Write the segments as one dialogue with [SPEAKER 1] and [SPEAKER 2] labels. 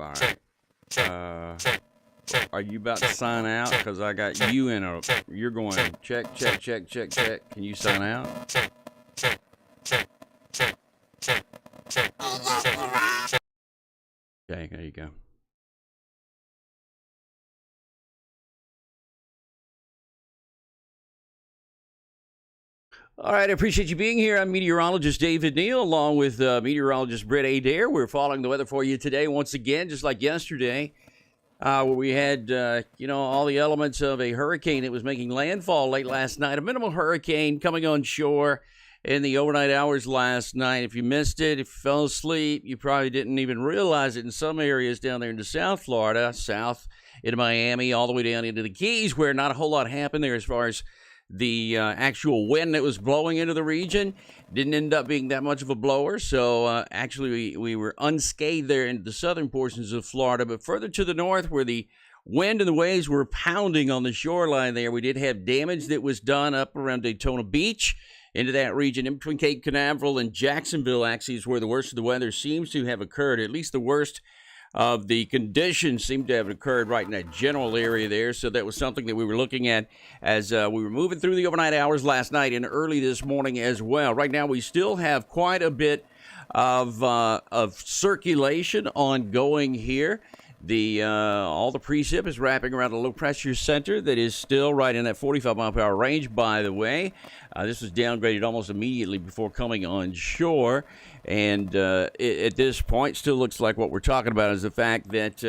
[SPEAKER 1] All right. Uh, are you about to sign out? Because I got you in a. You're going check, check, check, check, check. Can you sign out? Okay, there you go. All right, I appreciate you being here. I'm meteorologist David Neal, along with meteorologist Brett Adair. We're following the weather for you today once again, just like yesterday, where we had, all the elements of a hurricane that was making landfall late last night. A minimal hurricane coming on shore in the overnight hours last night. If you missed it, if you fell asleep, you probably didn't even realize it in some areas down there into South Florida, south into Miami, all the way down into the Keys, where not a whole lot happened there as far as the actual wind that was blowing into the region. Didn't end up being that much of a blower, so actually we were unscathed there into the southern portions of Florida. But further to the north, where the wind and the waves were pounding on the shoreline there, we did have damage that was done up around Daytona Beach into that region. In between Cape Canaveral and Jacksonville, actually, is where the worst of the weather seems to have occurred, at least the worst of the conditions seem to have occurred right in that general area there. So that was something that we were looking at as we were moving through the overnight hours last night and early this morning as well. Right now, we still have quite a bit of circulation ongoing here. All the precip is wrapping around a low pressure center that is still right in that 45 mile per hour range, by the way. This was downgraded almost immediately before coming on shore. And at this point, still looks like what we're talking about is the fact that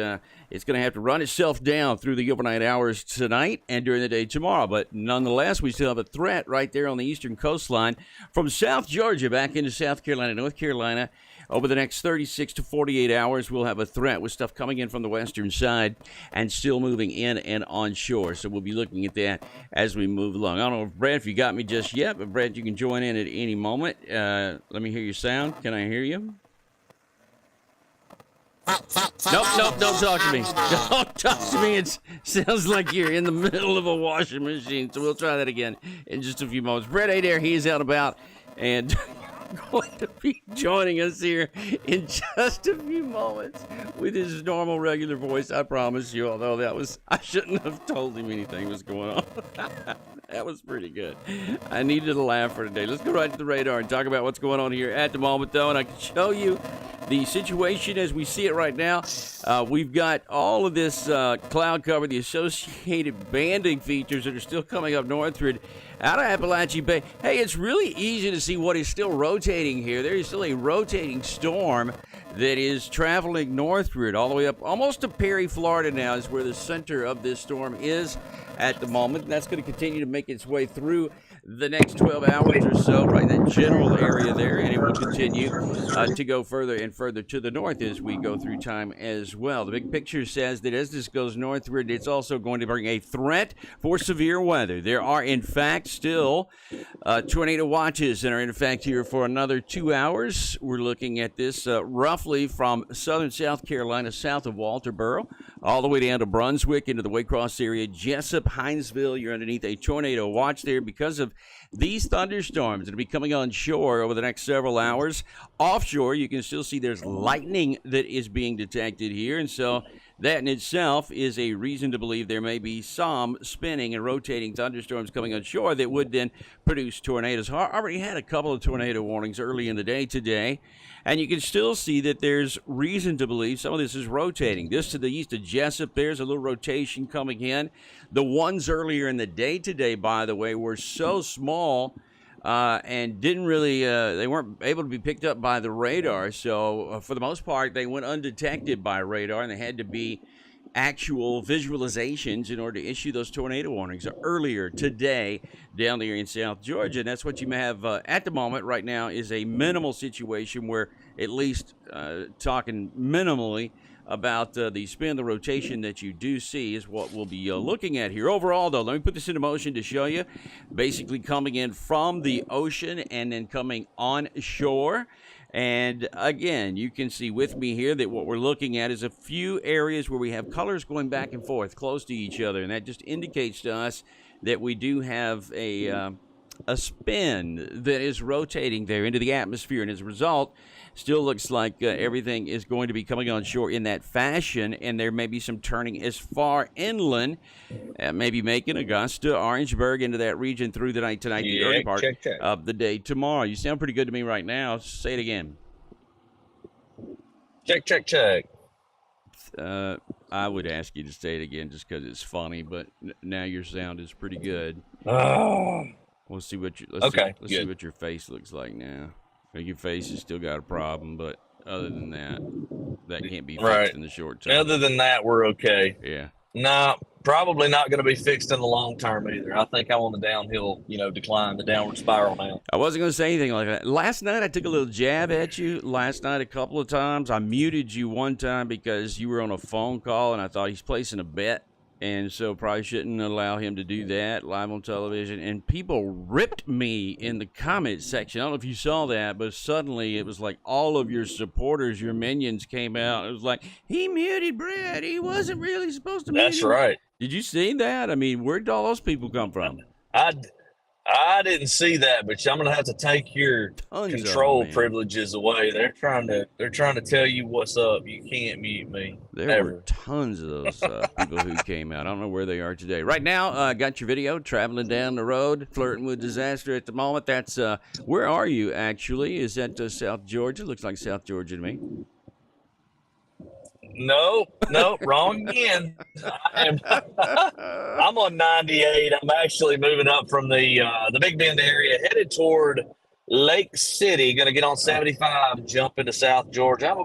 [SPEAKER 1] it's going to have to run itself down through the overnight hours tonight and during the day tomorrow. But nonetheless, we still have a threat right there on the eastern coastline from South Georgia back into South Carolina, North Carolina. Over the next 36 to 48 hours, we'll have a threat with stuff coming in from the western side and still moving in and onshore. So we'll be looking at that as we move along. I don't know, Brett, if you got me just yet, but Brett, you can join in at any moment. Let me hear your sound. Can I hear you? Nope, don't talk to me. Don't talk to me. It sounds like you're in the middle of a washing machine. So we'll try that again in just a few moments. Brett Adair, he is out about and going to be joining us here in just a few moments with his normal regular voice, I promise you, although I shouldn't have told him anything was going on. That was pretty good. I needed a laugh for today. Let's go right to the radar and talk about what's going on here at the moment, though, and I can show you the situation as we see it right now. We've got all of this cloud cover, the associated banding features that are still coming up northward out of Appalachia Bay. Hey, it's really easy to see what is still rotating here. There is still a rotating storm that is traveling northward all the way up almost to Perry, Florida now is where the center of this storm is at the moment. And that's going to continue to make its way through the next 12 hours or so, right in that general area there, and it will continue to go further and further to the north as we go through time as well. The big picture says that as this goes northward, it's also going to bring a threat for severe weather. There are, in fact, still tornado watches that are in effect here for another 2 hours. We're looking at this roughly from southern South Carolina, south of Walterboro, all the way down to Brunswick into the Waycross area, Jessup, Hinesville. You're underneath a tornado watch there because of these thunderstorms that will be coming on shore over the next several hours. Offshore, you can still see there's lightning that is being detected here, and so that in itself is a reason to believe there may be some spinning and rotating thunderstorms coming on shore that would then produce tornadoes. I already had a couple of tornado warnings early in the day today, and you can still see that there's reason to believe some of this is rotating. This to the east of Jessup, there's a little rotation coming in. The ones earlier in the day today, by the way, were so small and didn't really, they weren't able to be picked up by the radar. So for the most part, they went undetected by radar, and they had to be actual visualizations in order to issue those tornado warnings earlier today down there in South Georgia. And that's what you have at the moment right now is a minimal situation where at least talking minimally about the spin, the rotation that you do see is what we'll be looking at here. Overall, though, let me put this into motion to show you. Basically coming in from the ocean and then coming on shore. And again, you can see with me here that what we're looking at is a few areas where we have colors going back and forth close to each other. And that just indicates to us that we do have a a spin that is rotating there into the atmosphere, and as a result, still looks like everything is going to be coming on shore in that fashion, and there may be some turning as far inland, maybe making Augusta, Orangeburg into that region through the night tonight, the early part of the day tomorrow. You sound pretty good to me right now. Say it again.
[SPEAKER 2] Check.
[SPEAKER 1] I would ask you to say it again just because it's funny, but now your sound is pretty good. We'll see what you. Let's see what your face looks like now. Your face has still got a problem, but other than that, that can't be fixed in the short term.
[SPEAKER 2] Other than that, we're okay.
[SPEAKER 1] Yeah.
[SPEAKER 2] No, probably not going to be fixed in the long term either. I think I'm on the downhill, decline, the downward spiral now.
[SPEAKER 1] I wasn't going to say anything like that. Last night, I took a little jab at you. Last night, a couple of times. I muted you one time because you were on a phone call, and I thought he's placing a bet. And so probably shouldn't allow him to do that live on television. And people ripped me in the comment section. I don't know if you saw that, but suddenly it was like all of your supporters, your minions came out. It was like, he muted Brett. He wasn't really supposed to mute him.
[SPEAKER 2] That's right.
[SPEAKER 1] Did you see that? I mean, where'd all those people come from?
[SPEAKER 2] I didn't see that, but I'm gonna have to take your control privileges away. They're trying to tell you what's up. You can't mute me.
[SPEAKER 1] There were tons of those people who came out. I don't know where they are today. Right now, got your video traveling down the road, flirting with disaster at the moment. That's where are you actually? Is that South Georgia? Looks like South Georgia to me.
[SPEAKER 2] No, wrong again. I'm on 98. I'm actually moving up from the Big Bend area, headed toward Lake City. Going to get on 75 and jump into South Georgia. I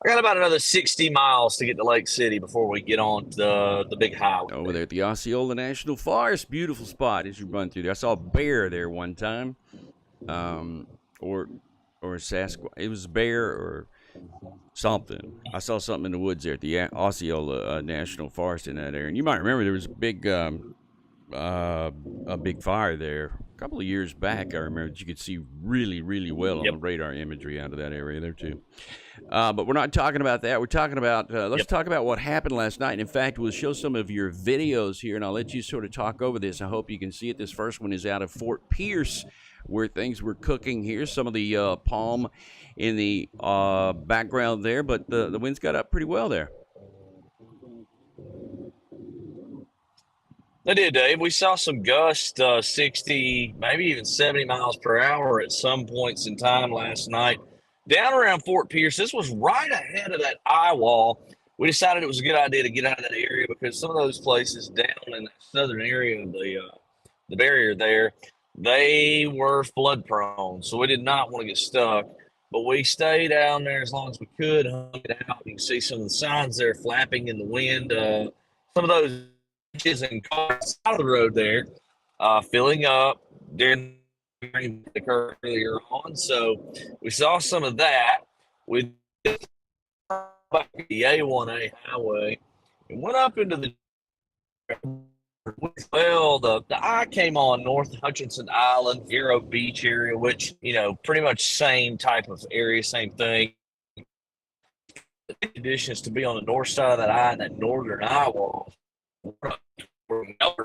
[SPEAKER 2] got about another 60 miles to get to Lake City before we get on the big highway.
[SPEAKER 1] Over there at the Osceola National Forest, beautiful spot as you run through there. I saw a bear there one time, or Sasquatch. It was a bear or something. I saw something in the woods there at the Osceola National Forest in that area. And you might remember there was a big fire there a couple of years back. I remember that you could see really, really well on the radar imagery out of that area there too. But we're not talking about that. We're talking about, let's talk about what happened last night. And in fact, we'll show some of your videos here, and I'll let you sort of talk over this. I hope you can see it. This first one is out of Fort Pierce, where things were cooking. Here's some of the palm in the background there, but the winds got up pretty well there.
[SPEAKER 2] They did, Dave. We saw some gusts, 60, maybe even 70 miles per hour at some points in time last night. Down around Fort Pierce, this was right ahead of that eye wall. We decided it was a good idea to get out of that area because some of those places down in that southern area of the barrier there, they were flood prone. So we did not want to get stuck. But we stayed down there as long as we could, hung it out. You can see some of the signs there flapping in the wind. Some of those ditches and cars out of the road there filling up during the curve earlier on. So we saw some of that with the A1A highway. It went up into the the eye came on North Hutchinson Island, Vero Beach area, which, pretty much same type of area, same thing. The conditions to be on the north side of that eye, that northern eye wall,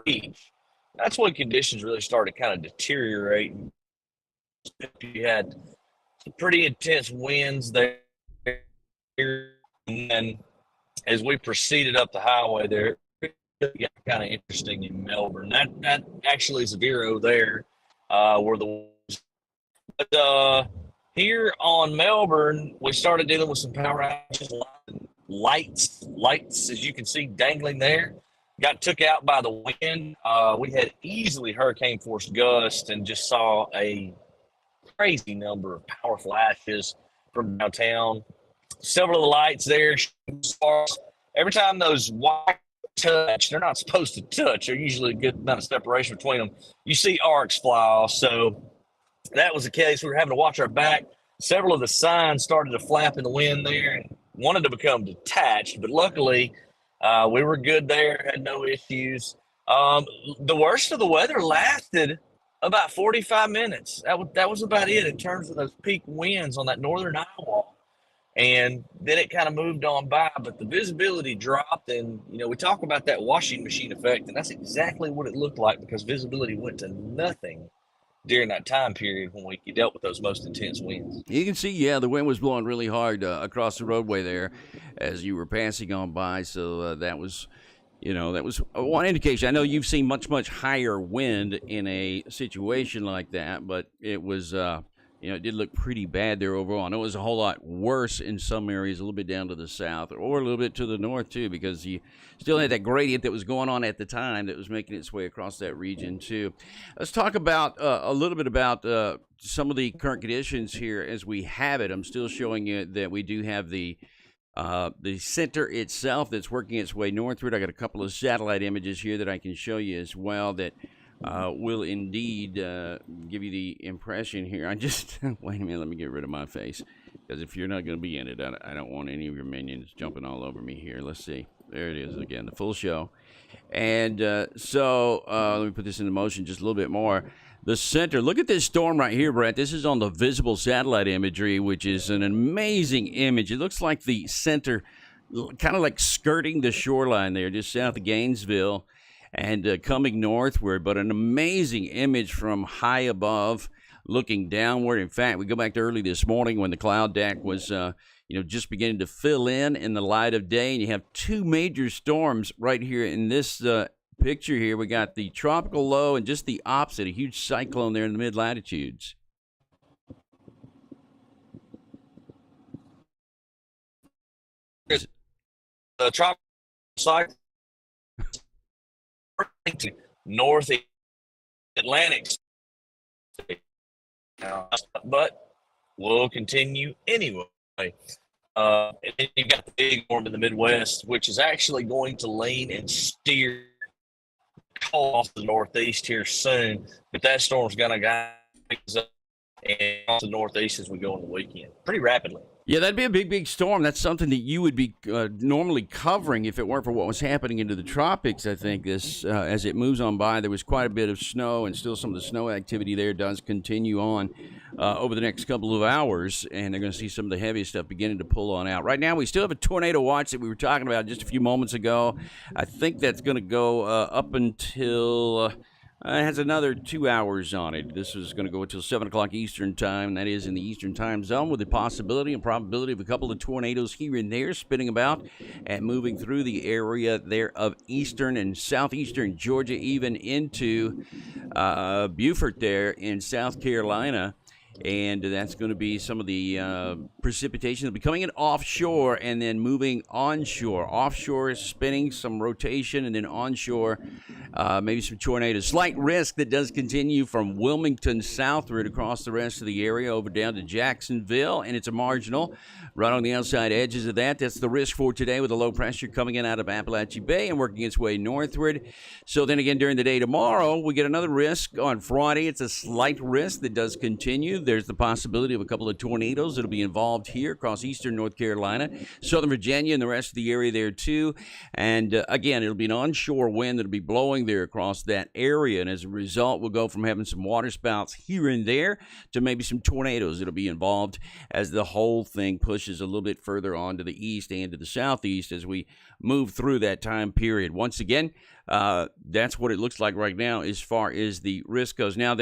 [SPEAKER 2] Beach. That's when conditions really started kind of deteriorating. You had some pretty intense winds there, and as we proceeded up the highway there, it got kind of interesting in Melbourne. That actually is a Vero there, where but here on Melbourne, we started dealing with some power outages, lights, as you can see dangling there, got took out by the wind. We had easily hurricane force gusts and just saw a crazy number of power flashes from downtown. Several of the lights there, every time those wires touch, they're not supposed to touch. There's usually a good amount of separation between them. You see arcs fly off. So that was the case. We were having to watch our back. Several of the signs started to flap in the wind there and wanted to become detached, but luckily we were good there, had no issues. The worst of the weather lasted about 45 minutes. That was about it in terms of those peak winds on that northern eye wall. And then it kind of moved on by, but the visibility dropped. And, we talk about that washing machine effect, and that's exactly what it looked like, because visibility went to nothing during that time period when we dealt with those most intense winds.
[SPEAKER 1] You can see, yeah, the wind was blowing really hard across the roadway there as you were passing on by. So that was, that was one indication. I know you've seen much, much higher wind in a situation like that, but it was, it did look pretty bad there overall. I know it was a whole lot worse in some areas, a little bit down to the south or a little bit to the north, too, because you still had that gradient that was going on at the time that was making its way across that region, too. Let's talk about a little bit about some of the current conditions here as we have it. I'm still showing you that we do have the center itself that's working its way northward. I got a couple of satellite images here that I can show you as well that will indeed give you the impression here. I just, wait a minute, let me get rid of my face, because if you're not going to be in it, I don't want any of your minions jumping all over me here. Let's see. There it is again, the full show. And so let me put this into motion just a little bit more. The center, look at this storm right here, Brett. This is on the visible satellite imagery, which is an amazing image. It looks like the center kind of like skirting the shoreline there, just south of Gainesville, and coming northward, but an amazing image from high above looking downward. In fact, we go back to early this morning when the cloud deck was just beginning to fill in the light of day, and you have two major storms right here in this picture here. We got the tropical low and just the opposite, a huge cyclone there in the mid-latitudes.
[SPEAKER 2] The tropical cyclone to north Atlantic, but will continue anyway. And then you got the big storm in the Midwest, which is actually going to lean and steer off the northeast here soon. But that storm's going to go and off the northeast as we go on the weekend pretty rapidly.
[SPEAKER 1] Yeah, that'd be a big, big storm. That's something that you would be normally covering if it weren't for what was happening into the tropics. I think this, as it moves on by, there was quite a bit of snow, and still some of the snow activity there does continue on over the next couple of hours, and they're going to see some of the heaviest stuff beginning to pull on out. Right now, we still have a tornado watch that we were talking about just a few moments ago. I think that's going to go up until... it has another 2 hours on it. This is going to go until 7 o'clock Eastern time. That is in the Eastern time zone, with the possibility and probability of a couple of tornadoes here and there spinning about and moving through the area there of eastern and southeastern Georgia, even into Beaufort there in South Carolina. And that's going to be some of the precipitation that'll be coming in offshore and then moving onshore. Offshore is spinning, some rotation, and then onshore, maybe some tornadoes. Slight risk that does continue from Wilmington southward across the rest of the area over down to Jacksonville, and it's a marginal right on the outside edges of that. That's the risk for today, with the low pressure coming in out of Appalachia Bay and working its way northward. So then again, during the day tomorrow, we get another risk on Friday. It's a slight risk that does continue. There's the possibility of a couple of tornadoes that'll be involved here across eastern North Carolina, southern Virginia, and the rest of the area there too. And again, it'll be an onshore wind that'll be blowing there across that area. And as a result, we'll go from having some water spouts here and there to maybe some tornadoes that'll be involved as the whole thing pushes a little bit further on to the east and to the southeast as we move through that time period. Once again, that's what it looks like right now as far as the risk goes. Now,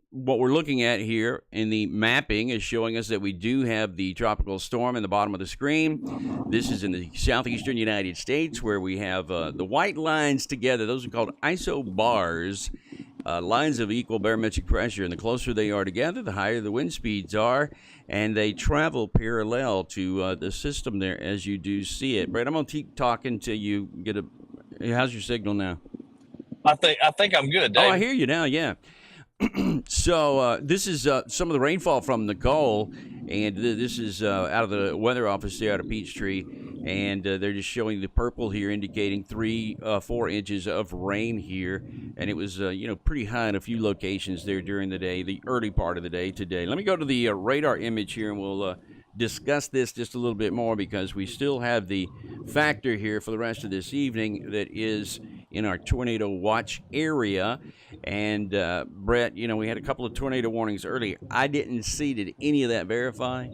[SPEAKER 1] what we're looking at here in the mapping is showing us that we do have the tropical storm in the bottom of the screen. This is in the southeastern United States, where we have the white lines together. Those are called isobars, lines of equal barometric pressure. And the closer they are together, the higher the wind speeds are, and they travel parallel to the system there as you do see it. Brett, I'm going to keep talking till you get a... How's your signal now?
[SPEAKER 2] I think I'm good, Dave.
[SPEAKER 1] Oh, I hear you now, yeah. So this is some of the rainfall from Nicole, and this is out of the weather office there out of Peachtree, and they're just showing the purple here, indicating 3-4 inches of rain here, and it was pretty high in a few locations there during the day, the early part of the day today. Let me go to the radar image here, and we'll discuss this just a little bit more, because we still have the factor here for the rest of this evening that is in our tornado watch area. And Brett, we had a couple of tornado warnings earlier. I didn't see, did any of that verify?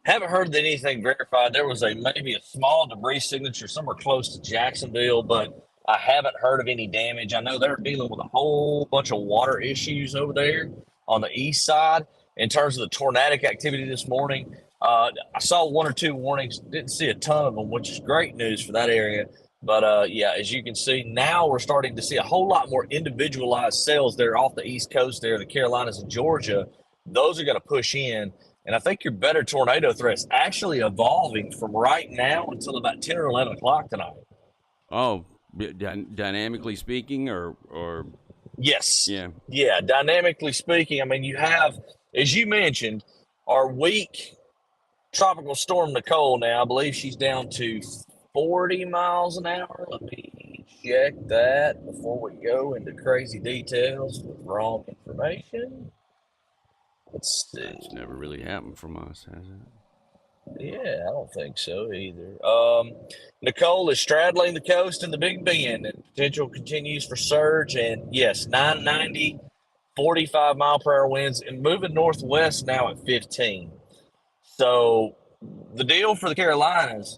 [SPEAKER 2] Haven't heard anything verified. There was maybe a small debris signature somewhere close to Jacksonville, but I haven't heard of any damage. I know they're dealing with a whole bunch of water issues over there on the east side. In terms of the tornadic activity this morning, I saw one or two warnings. Didn't see a ton of them, which is great news for that area. But yeah, as you can see, now we're starting to see a whole lot more individualized cells there off the East Coast there, the Carolinas and Georgia. Those are going to push in. And I think your better tornado threat's actually evolving from right now until about 10 or 11 o'clock tonight.
[SPEAKER 1] Oh, dynamically speaking, or
[SPEAKER 2] Yes.
[SPEAKER 1] Yeah.
[SPEAKER 2] Dynamically speaking, I mean, you have, as you mentioned, our weak tropical storm Nicole now. I believe she's down to 40 miles an hour. Let me check that before we go into crazy details with wrong information. Let's see.
[SPEAKER 1] That's never really happened from us, has it?
[SPEAKER 2] Yeah, I don't think so either. Nicole is straddling the coast in the Big Bend, and potential continues for surge. And yes, 990, 45 mile per hour winds, and moving northwest now at 15. So the deal for the Carolinas,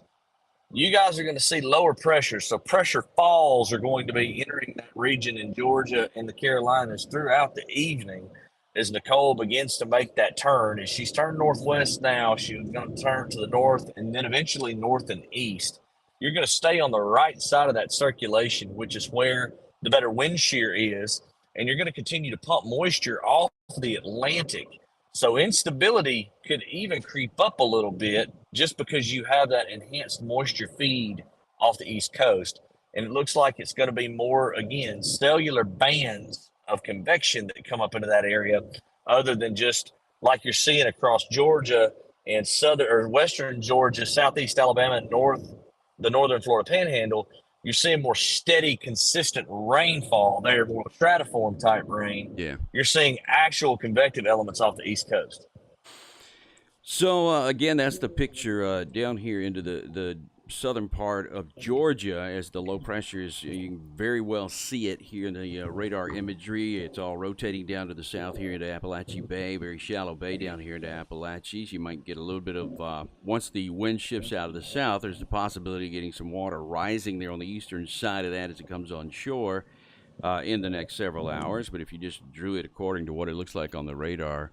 [SPEAKER 2] you guys are going to see lower pressure. So pressure falls are going to be entering that region in Georgia and the Carolinas throughout the evening as Nicole begins to make that turn. As she's turned northwest now, she's going to turn to the north and then eventually north and east. You're going to stay on the right side of that circulation, which is where the better wind shear is, and you're going to continue to pump moisture off the Atlantic. So instability could even creep up a little bit just because you have that enhanced moisture feed off the East Coast. And it looks like it's going to be more, again, cellular bands of convection that come up into that area, other than just like you're seeing across Georgia and southern or western Georgia, southeast Alabama, and the northern Florida Panhandle. You're seeing more steady, consistent rainfall there, more stratiform type rain.
[SPEAKER 1] Yeah.
[SPEAKER 2] You're seeing actual convective elements off the East Coast.
[SPEAKER 1] So again, that's the picture down here into the southern part of Georgia as the low pressure is. You can very well see it here in the radar imagery. It's all rotating down to the south here into Appalachia Bay, very shallow bay down here into Appalachians. You might get a little bit of, once the wind shifts out of the south, there's the possibility of getting some water rising there on the eastern side of that as it comes on shore in the next several hours. But if you just drew it according to what it looks like on the radar,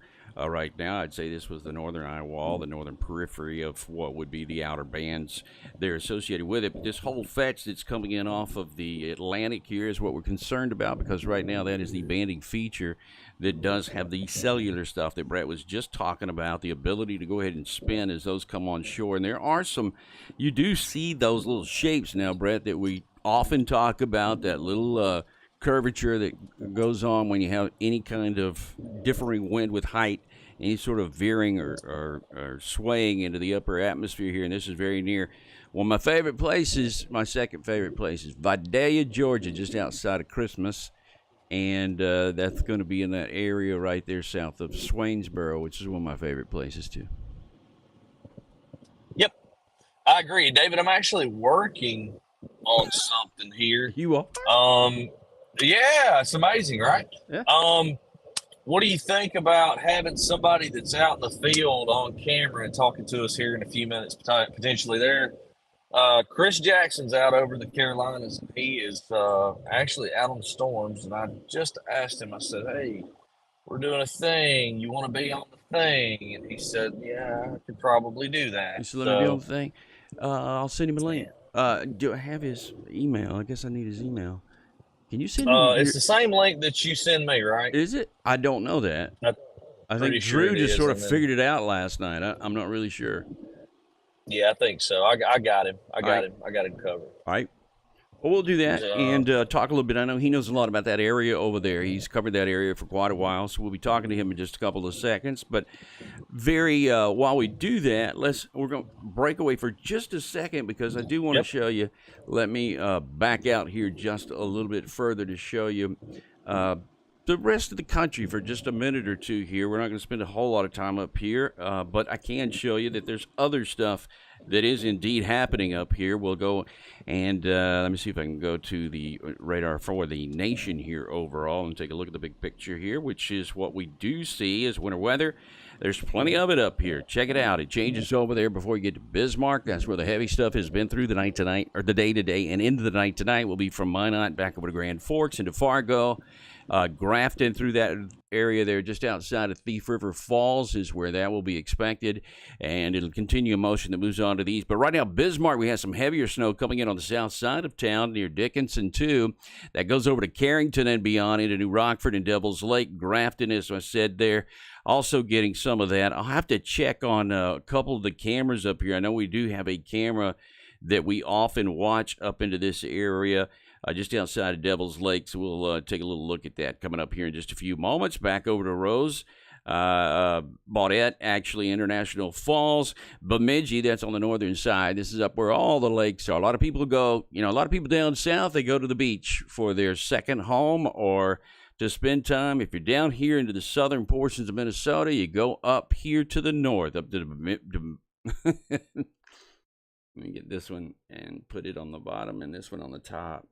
[SPEAKER 1] right now, I'd say this was the northern eye wall, the northern periphery of what would be the outer bands there associated with it. But this whole fetch that's coming in off of the Atlantic here is what we're concerned about, because right now that is the banding feature that does have the cellular stuff that Brett was just talking about, the ability to go ahead and spin as those come on shore. And there are some, you do see those little shapes now, Brett, that we often talk about, that little curvature that goes on when you have any kind of differing wind with height, any sort of veering or swaying into the upper atmosphere here. And this is very near one of my favorite places. My second favorite place is Vidalia, Georgia, just outside of Christmas. And that's going to be in that area right there south of Swainsboro, which is one of my favorite places too.
[SPEAKER 2] Yep, I agree, David. I'm actually working on something here.
[SPEAKER 1] You are?
[SPEAKER 2] Yeah, it's amazing, right?
[SPEAKER 1] Yeah.
[SPEAKER 2] What do you think about having somebody that's out in the field on camera and talking to us here in a few minutes, potentially there? Chris Jackson's out over the Carolinas, and he is actually out on the storms. And I just asked him, I said, hey, we're doing a thing. You want to be on the thing? And he said, yeah, I could probably do that.
[SPEAKER 1] You should let me be on the thing. I'll send him a link. Do I have his email? I guess I need his email. Can you send me?
[SPEAKER 2] It's the same link that you send me, right?
[SPEAKER 1] Is it? I don't know that. I think Drew just sort of figured it out last night. I'm not really sure.
[SPEAKER 2] Yeah, I think so. I got him. I got him covered.
[SPEAKER 1] All right. Well, we'll do that and talk a little bit. I know he knows a lot about that area over there. He's covered that area for quite a while, so we'll be talking to him in just a couple of seconds. But while we do that, we're going to break away for just a second, because I do want to show you. Let me back out here just a little bit further to show you the rest of the country for just a minute or two here. We're not going to spend a whole lot of time up here, but I can show you that there's other stuff that is indeed happening up here. We'll go and let me see if I can go to the radar for the nation here overall and take a look at the big picture here, which is what we do see as winter weather. There's plenty of it up here. Check it out. It changes over there before you get to Bismarck. That's where the heavy stuff has been through the night tonight, or the day today, and into the night tonight. Will be from Minot back over to Grand Forks into Fargo. Grafton through that area there just outside of Thief River Falls is where that will be expected, and it'll continue a motion that moves on to the east. But right now, Bismarck, we have some heavier snow coming in on the south side of town near Dickinson, too. That goes over to Carrington and beyond into New Rockford and Devil's Lake. Grafton, as I said there, also getting some of that. I'll have to check on a couple of the cameras up here. I know we do have a camera that we often watch up into this area. Just outside of Devil's Lake, so we'll take a little look at that coming up here in just a few moments. Back over to Rose. Baudette, actually, International Falls. Bemidji, that's on the northern side. This is up where all the lakes are. A lot of people go, a lot of people down south, they go to the beach for their second home or to spend time. If you're down here into the southern portions of Minnesota, you go up here to the north, up to the let me get this one and put it on the bottom and this one on the top.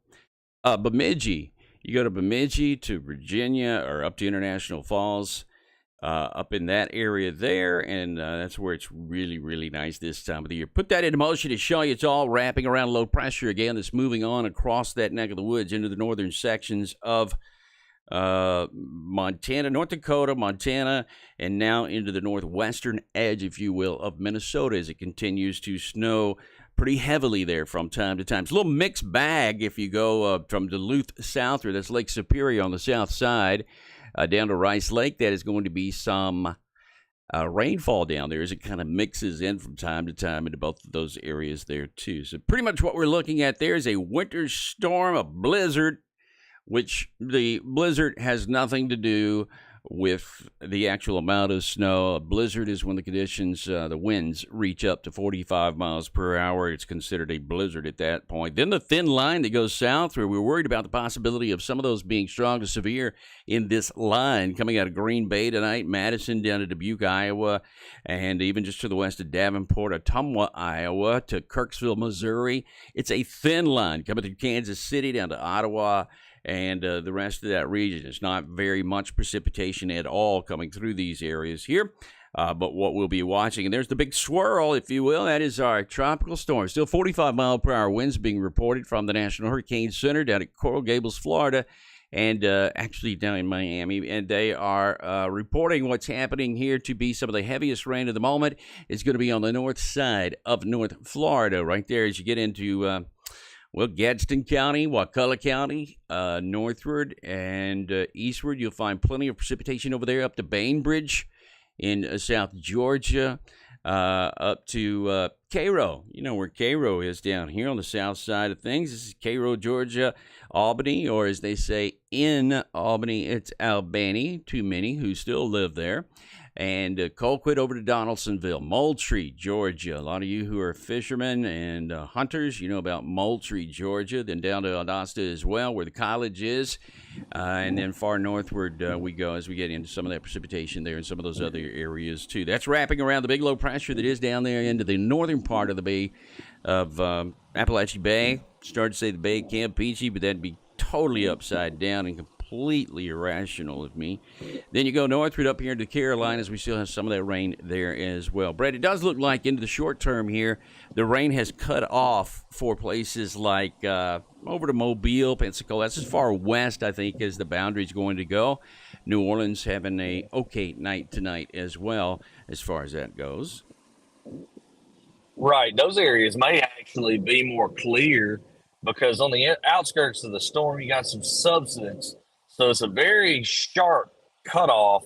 [SPEAKER 1] Bemidji. You go to Bemidji, to Virginia, or up to International Falls, up in that area there, and that's where it's really, really nice this time of the year. Put that into motion to show you it's all wrapping around low pressure again. That's moving on across that neck of the woods into the northern sections of Montana, North Dakota, Montana, and now into the northwestern edge, if you will, of Minnesota as it continues to snow pretty heavily there from time to time. It's a little mixed bag if you go from Duluth southward. That's Lake Superior on the south side, down to Rice Lake. That is going to be some rainfall down there as it kind of mixes in from time to time into both of those areas there too. So pretty much what we're looking at there is a winter storm, a blizzard, which the blizzard has nothing to do with the actual amount of snow. A blizzard is when the conditions, the winds reach up to 45 miles per hour. It's considered a blizzard at that point. Then the thin line that goes south, where we're worried about the possibility of some of those being strong to severe in this line coming out of Green Bay tonight, Madison down to Dubuque, Iowa, and even just to the west of Davenport, Ottumwa, Iowa, to Kirksville, Missouri. It's a thin line coming through Kansas City down to Ottawa, and the rest of that region. It's not very much precipitation at all coming through these areas here. But what we'll be watching, and there's the big swirl, if you will, that is our tropical storm. Still 45-mile-per-hour winds being reported from the National Hurricane Center down at Coral Gables, Florida, and actually down in Miami. And they are reporting what's happening here to be some of the heaviest rain of the moment. It's going to be on the north side of North Florida, right there as you get into Gadsden County, Wakulla County, northward and eastward. You'll find plenty of precipitation over there up to Bainbridge in South Georgia, up to Cairo. You know where Cairo is down here on the south side of things. This is Cairo, Georgia, Albany, or as they say in Albany, it's Albany, too many who still live there. And Colquitt over to Donaldsonville, Moultrie, Georgia. A lot of you who are fishermen and hunters, you know about Moultrie, Georgia. Then down to Augusta as well, where the college is. And then far northward we go as we get into some of that precipitation there and some of those other areas too. That's wrapping around the big low pressure that is down there into the northern part of the Bay of Appalachia Bay. Started to say the Bay of Campeche, but that'd be totally upside down and completely irrational of me. Then you go northward up here into the Carolinas. We still have some of that rain there as well. Brett, it does look like into the short term here, the rain has cut off for places like over to Mobile, Pensacola. That's as far west, I think, as the boundary's going to go. New Orleans having a okay night tonight as well, as far as that goes.
[SPEAKER 2] Right. Those areas may actually be more clear because on the outskirts of the storm, you got some subsidence. So it's a very sharp cutoff.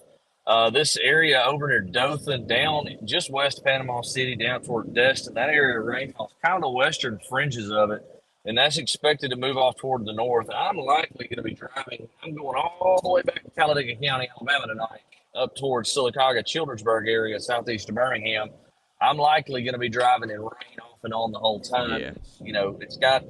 [SPEAKER 2] This area over near Dothan, down just west of Panama City, down toward Destin, that area of rainfall is kind of the western fringes of it, and that's expected to move off toward the north. I'm likely going to be driving. I'm going all the way back to Talladega County, Alabama tonight, up towards Sylacauga, Childersburg area, southeast of Birmingham. I'm likely going to be driving in rain off and on the whole time.
[SPEAKER 1] Yeah.
[SPEAKER 2] You know, it's got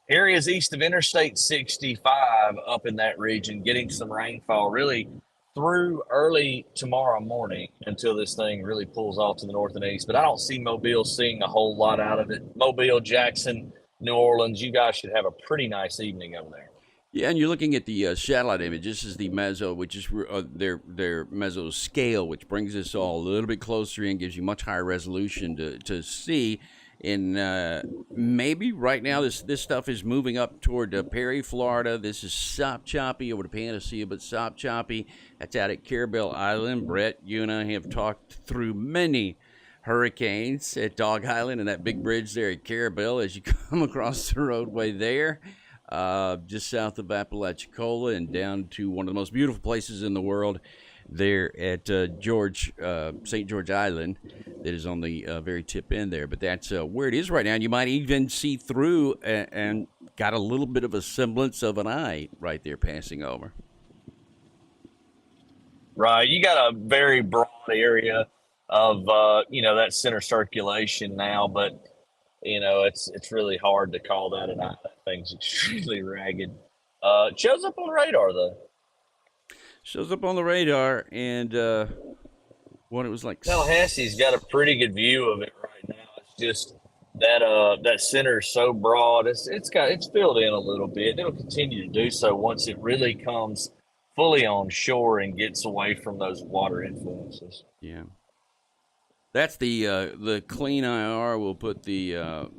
[SPEAKER 2] areas east of Interstate 65 up in that region getting some rainfall really through early tomorrow morning until this thing really pulls off to the north and east. But I don't see Mobile seeing a whole lot out of it. Mobile, Jackson, New Orleans, you guys should have a pretty nice evening over there.
[SPEAKER 1] Yeah, and you're looking at the satellite image. This is the meso, which is their meso scale, which brings us all a little bit closer and gives you much higher resolution to see. And maybe right now this stuff is moving up toward Perry, Florida. This is Sop Choppy over to Panacea, but Sop Choppy. That's out at Carabel Island. Brett, you and I have talked through many hurricanes at Dog Island and that big bridge there at Carabel as you come across the roadway there, just south of Apalachicola and down to one of the most beautiful places in the world there at St. George Island that is on the very tip end there. But that's where it is right now. And you might even see through and got a little bit of a semblance of an eye right there passing over.
[SPEAKER 2] Right. You got a very broad area of, that center circulation now, but, it's really hard to call that an eye. That thing's extremely ragged. It shows up on radar, though.
[SPEAKER 1] Shows up on the radar, and what it was like.
[SPEAKER 2] Tallahassee's got a pretty good view of it right now. It's just that center is so broad. It's filled in a little bit. It'll continue to do so once it really comes fully on shore and gets away from those water influences.
[SPEAKER 1] Yeah. That's the clean IR will put the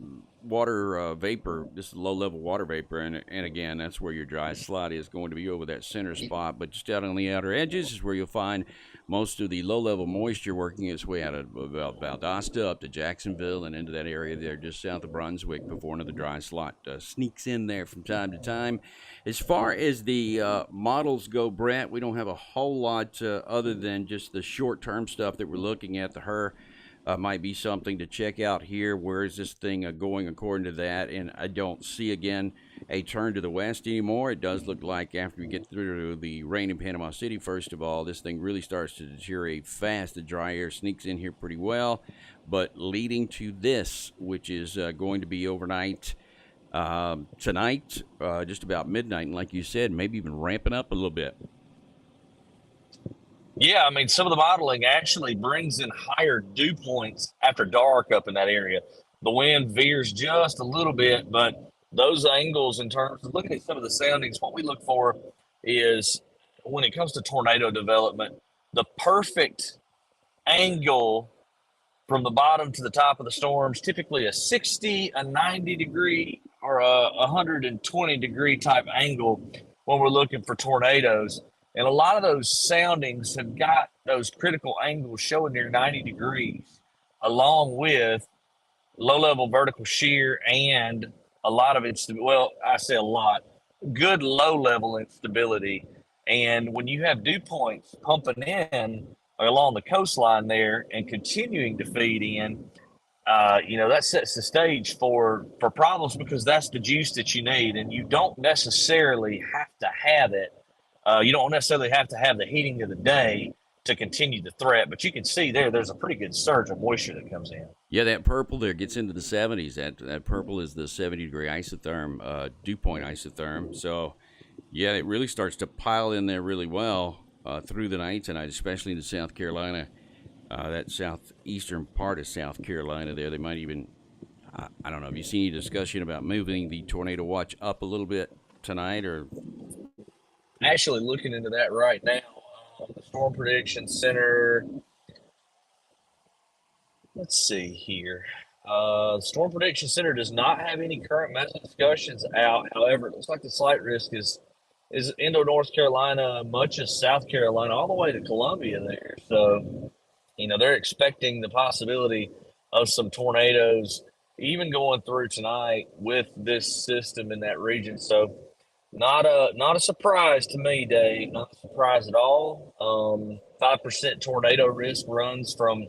[SPEAKER 1] water vapor, this is low level water vapor, and again, that's where your dry slot is going to be over that center spot. But just out on the outer edges is where you'll find most of the low level moisture working its way out of Valdosta up to Jacksonville and into that area there just south of Brunswick before another dry slot sneaks in there from time to time. As far as the models go, Brett, we don't have a whole lot other than just the short term stuff that we're looking at. The HER might be something to check out here. Where is this thing going according to that? And I don't see, again, a turn to the west anymore. It does look like after we get through the rain in Panama City, first of all, this thing really starts to deteriorate fast. The dry air sneaks in here pretty well. But leading to this, which is going to be overnight tonight, just about midnight, and like you said, maybe even ramping up a little bit.
[SPEAKER 2] Yeah, I mean, some of the modeling actually brings in higher dew points after dark up in that area. The wind veers just a little bit, but those angles in terms of looking at some of the soundings, what we look for is when it comes to tornado development, the perfect angle from the bottom to the top of the storms, typically a 60, a 90 degree, or a 120 degree type angle when we're looking for tornadoes. And a lot of those soundings have got those critical angles showing near 90 degrees, along with low-level vertical shear and a lot of instability. Well, I say a lot. Good low-level instability. And when you have dew points pumping in along the coastline there and continuing to feed in, that sets the stage for problems because that's the juice that you need. And you don't necessarily have to have it. You don't necessarily have to have the heating of the day to continue the threat, but you can see there's a pretty good surge of moisture that comes in.
[SPEAKER 1] Yeah, that purple there gets into the 70s. That purple is the 70-degree isotherm, dew point isotherm. So, yeah, it really starts to pile in there really well through the night tonight, especially in South Carolina, that southeastern part of South Carolina there. They might even, I don't know, have you seen any discussion about moving the tornado watch up a little bit tonight or...
[SPEAKER 2] Actually looking into that right now. The Storm Prediction Center. Let's see here. The Storm Prediction Center does not have any current method discussions out. However, it looks like the slight risk is into North Carolina, much of South Carolina, all the way to Columbia there. So, they're expecting the possibility of some tornadoes even going through tonight with this system in that region. So, not a surprise to me, Dave. Not a surprise at all. 5% tornado risk runs from,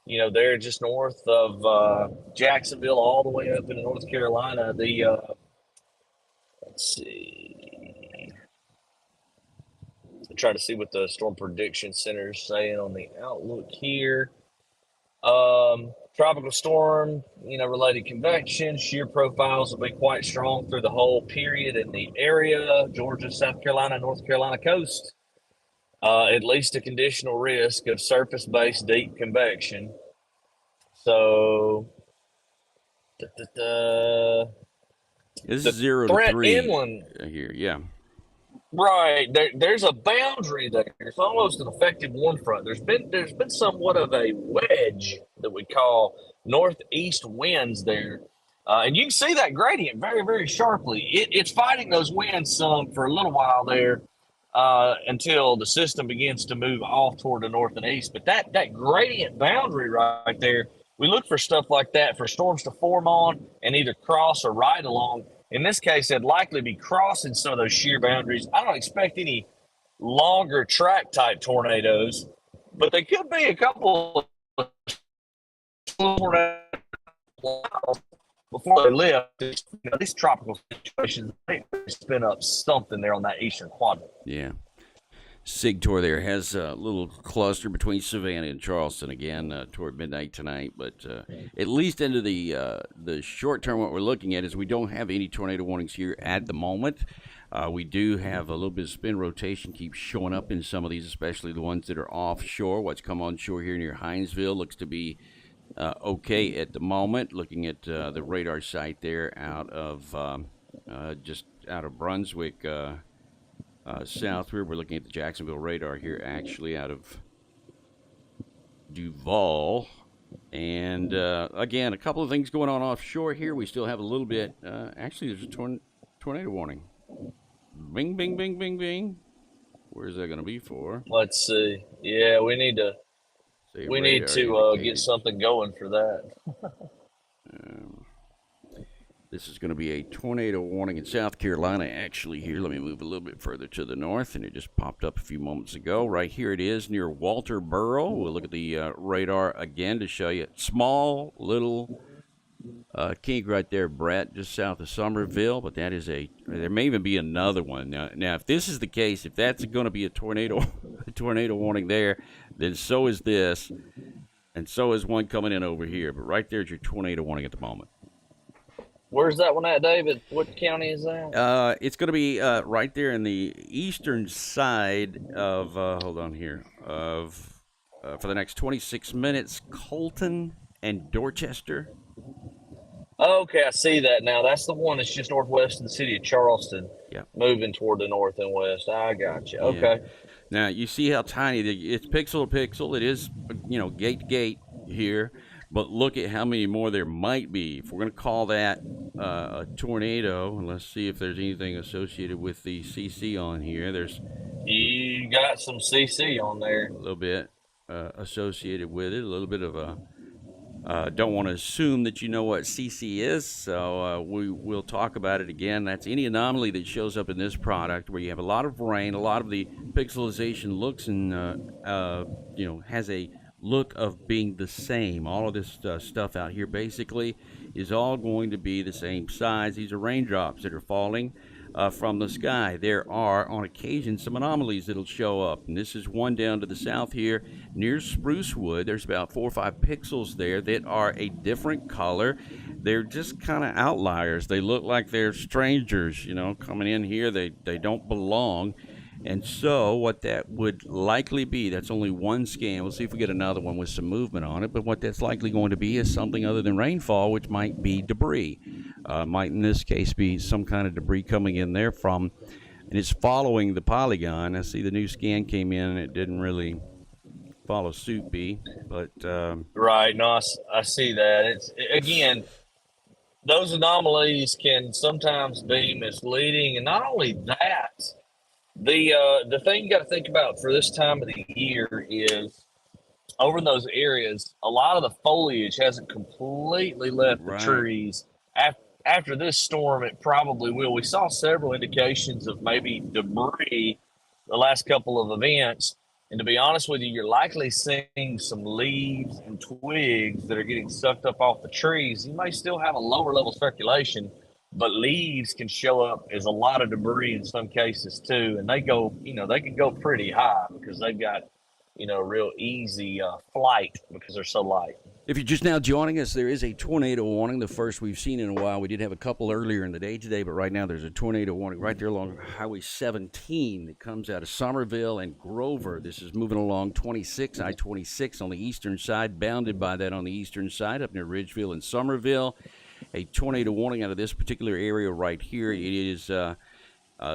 [SPEAKER 2] there just north of Jacksonville all the way up into North Carolina. Let's see. I'm trying to see what the Storm Prediction Center is saying on the outlook here. Tropical storm, related convection, shear profiles will be quite strong through the whole period in the area, Georgia, South Carolina, North Carolina coast. At least a conditional risk of surface-based deep convection. So,
[SPEAKER 1] this is 0 to 3
[SPEAKER 2] inland
[SPEAKER 1] here, yeah.
[SPEAKER 2] Right. There's a boundary there. It's almost an effective one front. There's been somewhat of a wedge that we call northeast winds there. And you can see that gradient very, very sharply. It's fighting those winds some for a little while there until the system begins to move off toward the north and east. But that gradient boundary right there, we look for stuff like that for storms to form on and either cross or ride along. In this case, they'd likely be crossing some of those shear boundaries. I don't expect any longer track type tornadoes, but they could be a couple of tornadoes before they lift. These tropical situations, they spin up something there on that eastern quadrant.
[SPEAKER 1] Yeah. SIGTOR there has a little cluster between Savannah and Charleston again toward midnight tonight. But at least into the short term, what we're looking at is we don't have any tornado warnings here at the moment. We do have a little bit of spin rotation keeps showing up in some of these, especially the ones that are offshore. What's come onshore here near Hinesville looks to be okay at the moment. Looking at the radar site there out of just out of Brunswick. South here, we're looking at the Jacksonville radar here, actually out of Duval. And again, a couple of things going on offshore here. We still have a little bit. Actually, there's a tornado warning. Bing, bing, bing, bing, bing. Where's that going to be for?
[SPEAKER 2] Let's see. Yeah, we need to get something going for that.
[SPEAKER 1] This is going to be a tornado warning in South Carolina, actually, here. Let me move a little bit further to the north, and it just popped up a few moments ago. Right here it is near Walterboro. We'll look at the radar again to show you. Small little kink right there, Brett, just south of Somerville, but that is there may even be another one. Now, if this is the case, if that's going to be a tornado warning there, then so is this, and so is one coming in over here. But right there's your tornado warning at the moment.
[SPEAKER 2] Where's that one at, David? What county is that?
[SPEAKER 1] It's going to be right there in the eastern side of, hold on here, of for the next 26 minutes, Colton and Dorchester.
[SPEAKER 2] Okay, I see that now. That's the one that's just northwest of the city of Charleston, moving toward the north and west. I got you. Okay.
[SPEAKER 1] Yeah. Now, you see how tiny, it's pixel to pixel. It is, gate to gate here. But look at how many more there might be. If we're going to call that a tornado, and let's see if there's anything associated with the CC on here.
[SPEAKER 2] You got some CC on there.
[SPEAKER 1] A little bit associated with it. A little bit of don't want to assume that you know what CC is, so we'll talk about it again. That's any anomaly that shows up in this product where you have a lot of rain, a lot of the pixelization looks and has a look of being the same. All of this stuff out here basically is all going to be the same size. These are raindrops that are falling from the sky. There are on occasion some anomalies that'll show up, and this is one down to the south here near Sprucewood. There's about 4 or 5 pixels there that are a different color. They're just kind of outliers. They look like they're strangers, coming in here. They don't belong. And so what that would likely be, that's only one scan. We'll see if we get another one with some movement on it. But what that's likely going to be is something other than rainfall, which might be debris. Might in this case be some kind of debris coming in there and it's following the polygon. I see the new scan came in and it didn't really follow suit, but
[SPEAKER 2] right. No, I see that. It's again, those anomalies can sometimes be misleading, and not only that. The thing you got to think about for this time of the year is over in those areas, a lot of the foliage hasn't completely left the trees. After this storm, it probably will. We saw several indications of maybe debris the last couple of events. And to be honest with you, you're likely seeing some leaves and twigs that are getting sucked up off the trees. You may still have a lower level circulation, but leaves can show up as a lot of debris in some cases too, and they can go pretty high because they've got, real easy flight because they're so light.
[SPEAKER 1] If you're just now joining us, there is a tornado warning, the first we've seen in a while. We did have a couple earlier in the day today, but right now there's a tornado warning right there along Highway 17 that comes out of Somerville and Grover. This is moving along I-26 on the eastern side, bounded by that on the eastern side up near Ridgeville and Somerville. A tornado warning out of this particular area right here. It is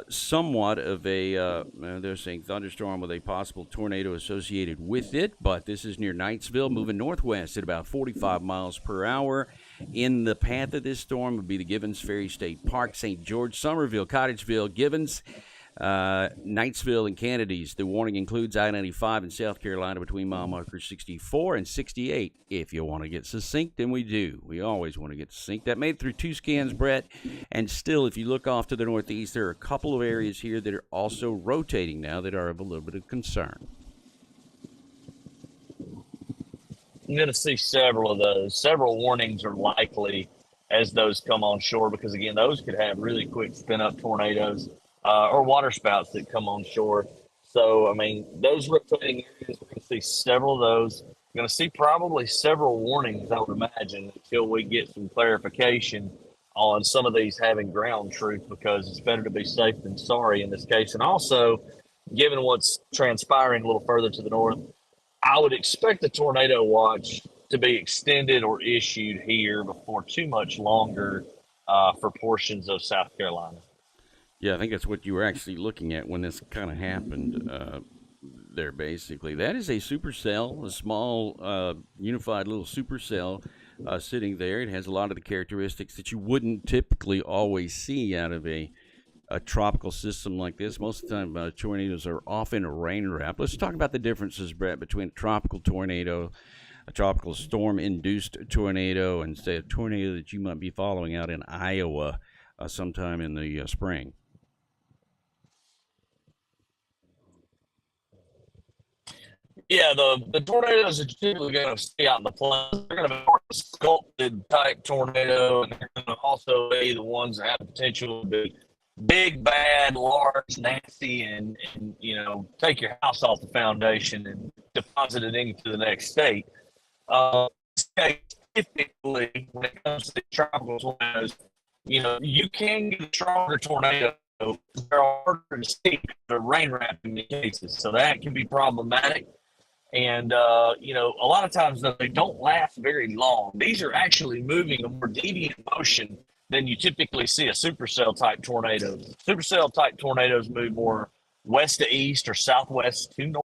[SPEAKER 1] somewhat of a, they're saying thunderstorm with a possible tornado associated with it, but this is near Knightsville, moving northwest at about 45 miles per hour. In the path of this storm would be the Givens Ferry State Park, St. George, Somerville, Cottageville, Givens, Knightsville, and Kennedy's. The warning includes I-95 in South Carolina between mile markers 64 and 68. If you want to get succinct, then we do. We always want to get succinct. That made it through 2 scans, Brett, and still, if you look off to the northeast, there are a couple of areas here that are also rotating now that are of a little bit of concern.
[SPEAKER 2] I'm going to see several of those. Several warnings are likely as those come on shore because, again, those could have really quick spin-up tornadoes or waterspouts that come on shore. So, I mean, those rotating areas, we're going to see several of those. We're going to see probably several warnings, I would imagine, until we get some clarification on some of these having ground truth, because it's better to be safe than sorry in this case. And also, given what's transpiring a little further to the north, I would expect the tornado watch to be extended or issued here before too much longer for portions of South Carolina.
[SPEAKER 1] Yeah, I think that's what you were actually looking at when this kind of happened there, basically. That is a supercell, a small, unified little supercell sitting there. It has a lot of the characteristics that you wouldn't typically always see out of a tropical system like this. Most of the time, tornadoes are often rain wrapped. Let's talk about the differences, Brett, between a tropical tornado, a tropical storm-induced tornado, and say a tornado that you might be following out in Iowa sometime in the spring.
[SPEAKER 2] Yeah, the tornadoes are typically going to stay out in the plains. They're going to be more sculpted type tornado, and they're going to also be the ones that have the potential to be big, bad, large, nasty, and take your house off the foundation and deposit it into the next state. Typically, when it comes to tropical tornadoes, you can get a stronger tornado. They're harder to see the rain wrapping the cases, so that can be problematic. And, a lot of times they don't last very long. These are actually moving a more deviant motion than you typically see a supercell type tornado. Supercell type tornadoes move more west to east or southwest to north.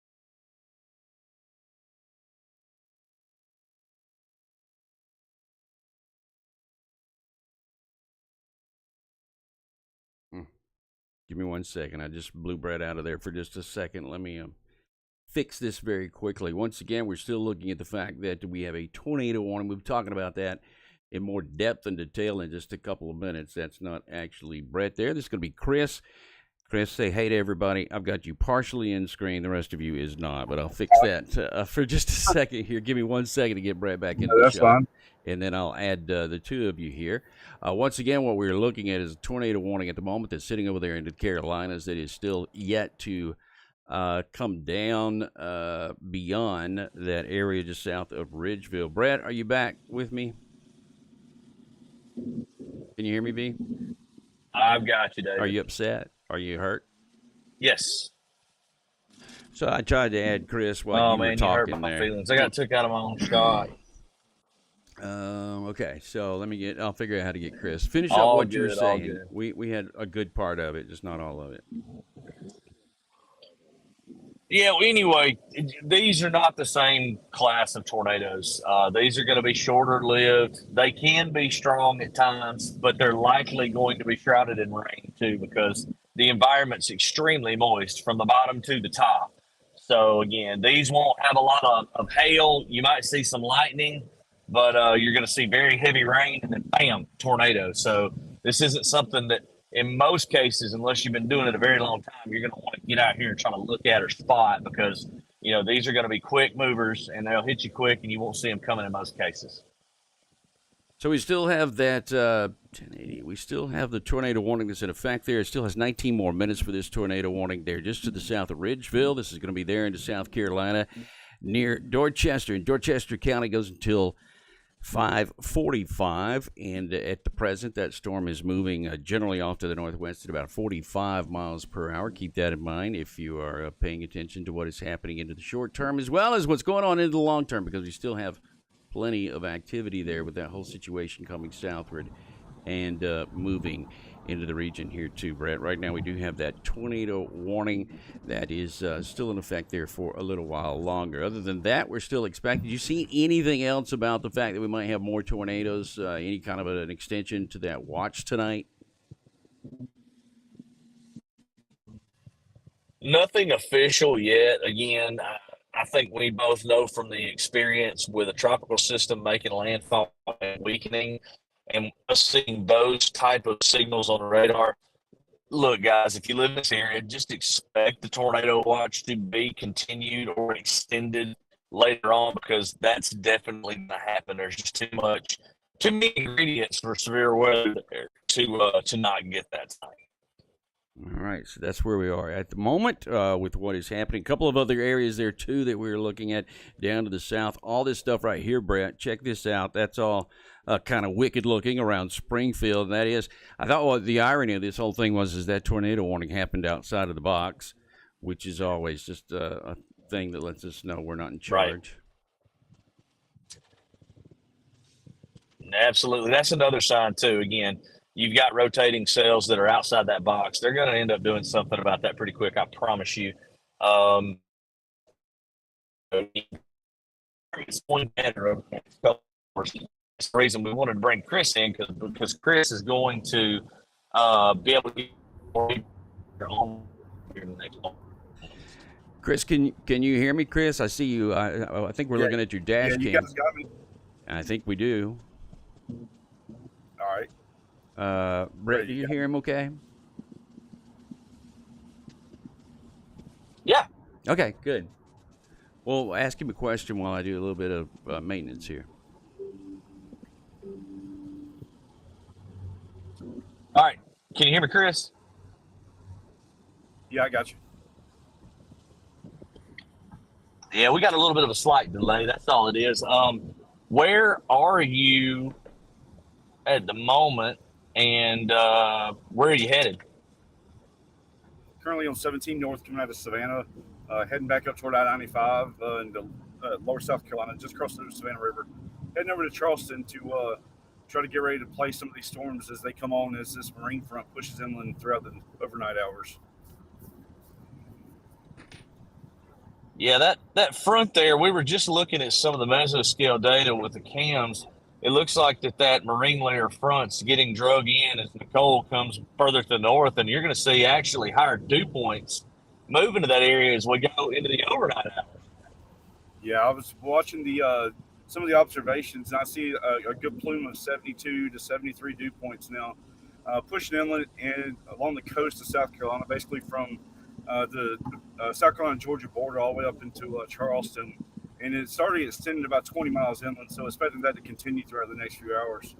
[SPEAKER 1] Give me 1 second. I just blew Brett out of there for just a second. Let me fix this very quickly. Once again, we're still looking at the fact that we have a tornado warning. We'll be talking about that in more depth and detail in just a couple of minutes. That's not actually Brett there. This is going to be Chris. Chris, say hey to everybody. I've got you partially in screen. The rest of you is not, but I'll fix that for just a second here. Give me 1 second to get Brett back in the
[SPEAKER 3] That's
[SPEAKER 1] show. Fine.
[SPEAKER 3] And
[SPEAKER 1] then I'll add the two of you here. Once again, what we're looking at is a tornado warning at the moment that's sitting over there in the Carolinas that is still yet to come down beyond that area just south of Ridgeville. Brett, are you back with me? Can you hear me, B?
[SPEAKER 2] I've got you, David.
[SPEAKER 1] Are you upset? Are you hurt?
[SPEAKER 2] Yes.
[SPEAKER 1] So I tried to add Chris while you were talking
[SPEAKER 2] you hurt my
[SPEAKER 1] there.
[SPEAKER 2] feelings. I got took out of my own shot.
[SPEAKER 1] Okay, so I'll figure out how to get Chris. Finish up what you were saying. We had a good part of it, just not all of it.
[SPEAKER 2] Yeah, well, anyway, these are not the same class of tornadoes. These are going to be shorter lived. They can be strong at times, but they're likely going to be shrouded in rain too, because the environment's extremely moist from the bottom to the top. So again, these won't have a lot of hail. You might see some lightning, but you're going to see very heavy rain and then bam, tornado. So this isn't something that, in most cases, unless you've been doing it a very long time, you're going to want to get out here and try to look at or spot, because these are going to be quick movers and they'll hit you quick and you won't see them coming in most cases.
[SPEAKER 1] So we still have that 1080. We still have the tornado warning that's in effect there. It still has 19 more minutes for this tornado warning there just to the south of Ridgeville. This is going to be there into South Carolina near Dorchester. And Dorchester County goes until 5:45, and at the present, that storm is moving generally off to the northwest at about 45 miles per hour. Keep that in mind if you are paying attention to what is happening into the short term as well as what's going on into the long term, because we still have plenty of activity there with that whole situation coming southward and moving into the region here too, Brett. Right now we do have that tornado warning that is still in effect there for a little while longer. Other than that, we're still expecting. Do you see anything else about the fact that we might have more tornadoes, any kind of an extension to that watch tonight?
[SPEAKER 2] Nothing official yet. Again, I think we both know from the experience with a tropical system making landfall and weakening, and us seeing those type of signals on the radar. Look, guys, if you live in this area, just expect the tornado watch to be continued or extended later on, because that's definitely going to happen. There's just too many ingredients for severe weather there to not get that tonight.
[SPEAKER 1] All right, so that's where we are at the moment with what is happening. A couple of other areas there, too, that we were looking at down to the south. All this stuff right here, Brett, check this out. That's all kind of wicked looking around Springfield. And that is, I thought what the irony of this whole thing is that tornado warning happened outside of the box, which is always just a thing that lets us know we're not in charge.
[SPEAKER 2] Right. Absolutely. That's another sign, too. Again, you've got rotating cells that are outside that box. They're going to end up doing something about that pretty quick, I promise you. It's going better over the next couple of hours. That's the reason we wanted to bring Chris in, because Chris is going to be able to get more on here in the next one.
[SPEAKER 1] Chris, can you hear me, Chris? I see you. I think we're looking at your dash cam.
[SPEAKER 3] You guys got me?
[SPEAKER 1] I think we do.
[SPEAKER 3] All right.
[SPEAKER 1] Brett, do you hear him okay?
[SPEAKER 2] Yeah.
[SPEAKER 1] Okay, good. Well, ask him a question while I do a little bit of maintenance here.
[SPEAKER 2] All right. Can you hear me, Chris?
[SPEAKER 3] Yeah, I got you.
[SPEAKER 2] Yeah, we got a little bit of a slight delay. That's all it is. Where are you at the moment, and where are you headed?
[SPEAKER 3] Currently on 17 North, coming out of Savannah, heading back up toward I-95 into lower South Carolina, just crossing the Savannah River. Heading over to Charleston to try to get ready to play some of these storms as they come on, as this marine front pushes inland throughout the overnight hours.
[SPEAKER 2] Yeah, that front there, we were just looking at some of the mesoscale data with the cams. It looks like that marine layer front's getting drug in as Nicole comes further to the north, and you're going to see actually higher dew points moving to that area as we go into the overnight hours.
[SPEAKER 3] Yeah, I was watching some of the observations, and I see a good plume of 72 to 73 dew points now, pushing inland and along the coast of South Carolina, basically from the South Carolina-Georgia border all the way up into Charleston. And it's already extended about 20 miles inland, so expecting that to continue throughout the next few hours.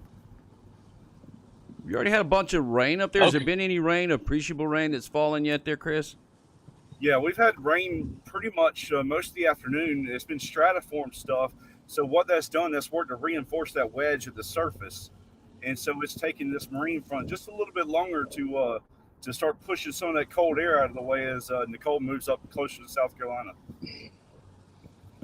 [SPEAKER 1] You already had a bunch of rain up there. Okay. Has there been any rain, appreciable rain that's fallen yet there, Chris?
[SPEAKER 3] Yeah, we've had rain pretty much most of the afternoon. It's been stratiform stuff. So what that's done, that's worked to reinforce that wedge at the surface. And so it's taking this marine front just a little bit longer to start pushing some of that cold air out of the way as Nicole moves up closer to South Carolina.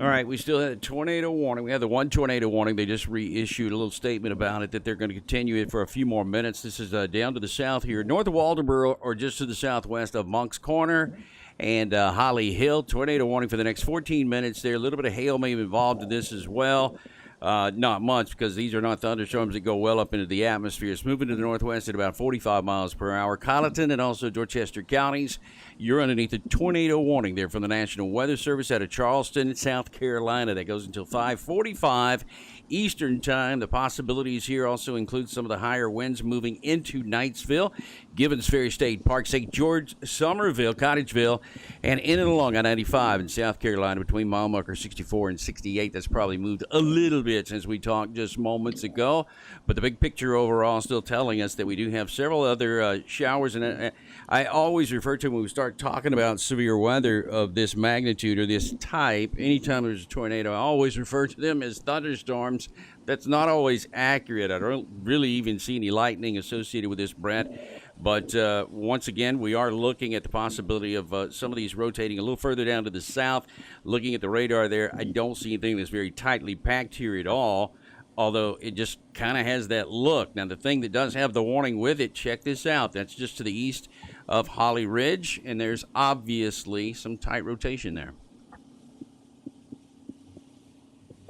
[SPEAKER 1] All right, we still had a tornado warning. We had the one tornado warning. They just reissued a little statement about it that they're going to continue it for a few more minutes. This is down to the south here, north of Waldenboro or just to the southwest of Monk's Corner and Holly Hill. Tornado warning for the next 14 minutes there. A little bit of hail may be involved in this as well. Not much, because these are not thunderstorms that go well up into the atmosphere. It's moving to the northwest at about 45 miles per hour. Colleton and also Dorchester counties, you're underneath a tornado warning there from the National Weather Service out of Charleston, South Carolina. That goes until 5:45 Eastern time. The possibilities here also include some of the higher winds moving into Knightsville, Gibbons Ferry State Park, St. George, Somerville, Cottageville, and in and along I-95 in South Carolina between mile marker 64 and 68. That's probably moved a little bit since we talked just moments ago, but the big picture overall is still telling us that we do have several other showers. And I always refer to when we start talking about severe weather of this magnitude or this type, anytime there's a tornado, I always refer to them as thunderstorms. That's not always accurate. I don't really even see any lightning associated with this, Brett. But once again, we are looking at the possibility of some of these rotating a little further down to the south. Looking at the radar there, I don't see anything that's very tightly packed here at all. although it just kind of has that look. Now, the thing that does have the warning with it, check this out. That's just to the east of Holly Ridge, and there's obviously some tight rotation there.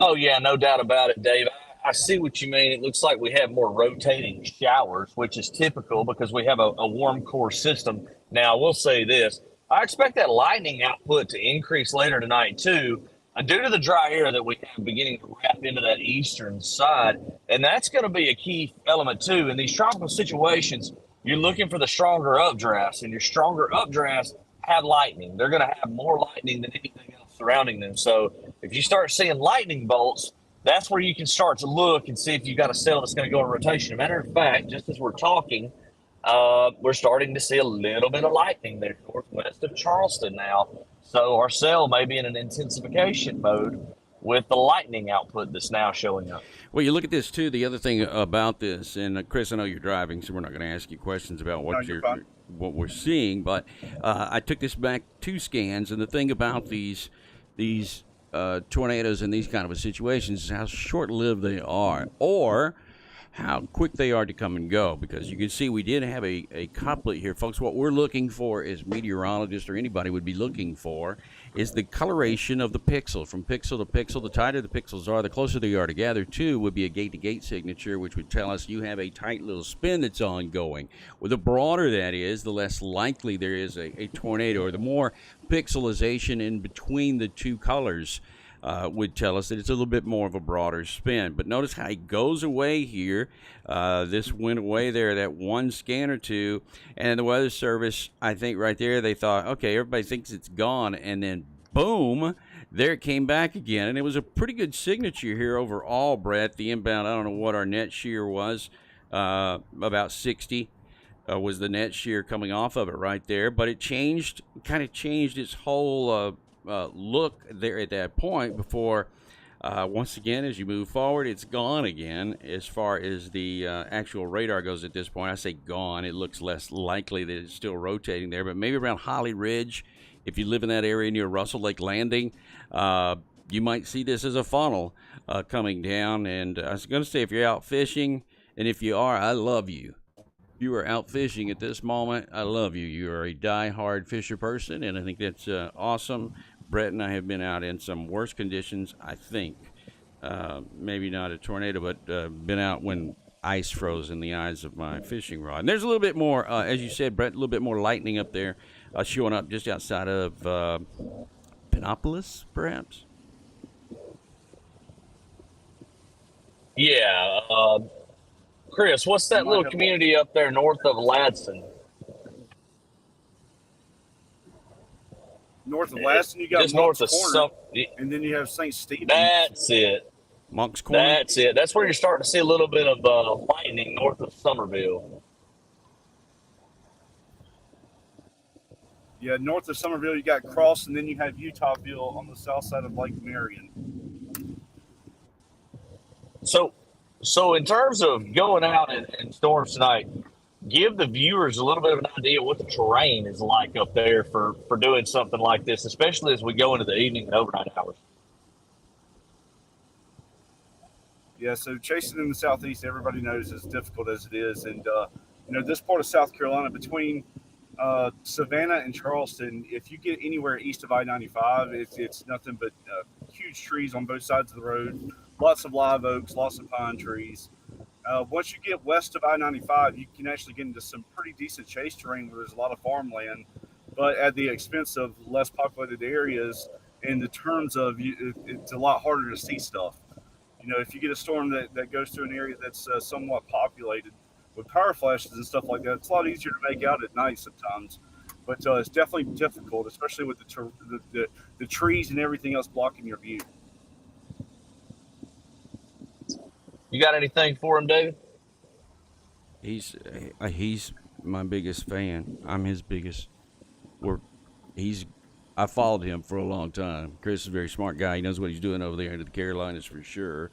[SPEAKER 2] Oh, yeah, no doubt about it, Dave. I see what you mean. It looks like we have more rotating showers, which is typical because we have a warm core system. Now, I will say this. I expect that lightning output to increase later tonight, too, due to the dry air that we have beginning to wrap into that eastern side. And that's going to be a key element, too. In these tropical situations, you're looking for the stronger updrafts, and your stronger updrafts have lightning. They're going to have more lightning than anything else surrounding them. So if you start seeing lightning bolts, that's where you can start to look and see if you've got a cell that's going to go in rotation. As a matter of fact, just as we're talking, we're starting to see a little bit of lightning there northwest of Charleston now. So our cell may be in an intensification mode with the lightning output that's now showing up.
[SPEAKER 1] Well, you look at this, too. The other thing about this, and Chris, I know you're driving, so we're not going to ask you questions about what we're seeing, but I took this back 2 scans, and the thing about these tornadoes in these kind of situations is how short-lived they are, or how quick they are to come and go, because you can see we did have a couplet here. Folks, what we're looking for, as meteorologists or anybody would be looking for, is the coloration of the pixel. From pixel to pixel, the tighter the pixels are, the closer they are together, too, would be a gate-to-gate signature, which would tell us you have a tight little spin that's ongoing. Well, the broader that is, the less likely there is a tornado, or the more pixelization in between the two colors would tell us that it's a little bit more of a broader spin. But notice how he goes away here. This went away there, that 1 scan or 2. And the Weather Service, I think right there, they thought, okay, everybody thinks it's gone. And then, boom, there it came back again. And it was a pretty good signature here overall, Brett. The inbound, I don't know what our net shear was, about 60. Was the net shear coming off of it right there. But it changed, kind of changed its whole look there at that point before, once again, as you move forward, it's gone again. As far as the actual radar goes at this point, I say gone. It looks less likely that it's still rotating there, but maybe around Holly Ridge, if you live in that area near Russell Lake Landing, you might see this as a funnel coming down. And I was going to say, if you're out fishing, and if you are, I love you. If you are out fishing at this moment, I love you. You are a die-hard fisher person, and I think that's awesome. Brett and I have been out in some worse conditions, I think. Maybe not a tornado, but been out when ice froze in the eyes of my fishing rod. And there's a little bit more, as you said, Brett, a little bit more lightning up there showing up just outside of Pinopolis, perhaps?
[SPEAKER 2] Yeah. Chris, what's that little community up there north of Ladson?
[SPEAKER 3] North of Ladson, you got
[SPEAKER 2] just
[SPEAKER 3] Monk's
[SPEAKER 2] north of
[SPEAKER 3] Corner, and then you have St. Stephen's.
[SPEAKER 2] That's it.
[SPEAKER 1] Monk's Corner?
[SPEAKER 2] That's it. That's where you're starting to see a little bit of lightning north of Summerville.
[SPEAKER 3] Yeah, north of Summerville, you got Cross, and then you have Utahville on the south side of Lake Marion.
[SPEAKER 2] So in terms of going out and storms tonight, give the viewers a little bit of an idea what the terrain is like up there for doing something like this, especially as we go into the evening and overnight hours.
[SPEAKER 3] Yeah, so chasing in the southeast, everybody knows as difficult as it is. And, this part of South Carolina between Savannah and Charleston, if you get anywhere east of I-95, it's nothing but huge trees on both sides of the road, lots of live oaks, lots of pine trees. Once you get west of I-95, you can actually get into some pretty decent chase terrain where there's a lot of farmland, but at the expense of less populated areas. In the terms of it's a lot harder to see stuff. If you get a storm that goes through an area that's somewhat populated with power flashes and stuff like that, it's a lot easier to make out at night sometimes. But it's definitely difficult, especially with the trees and everything else blocking your view.
[SPEAKER 2] You got anything for him, David?
[SPEAKER 1] He's my biggest fan. I'm his biggest. I followed him for a long time. Chris is a very smart guy. He knows what he's doing over there into the Carolinas for sure.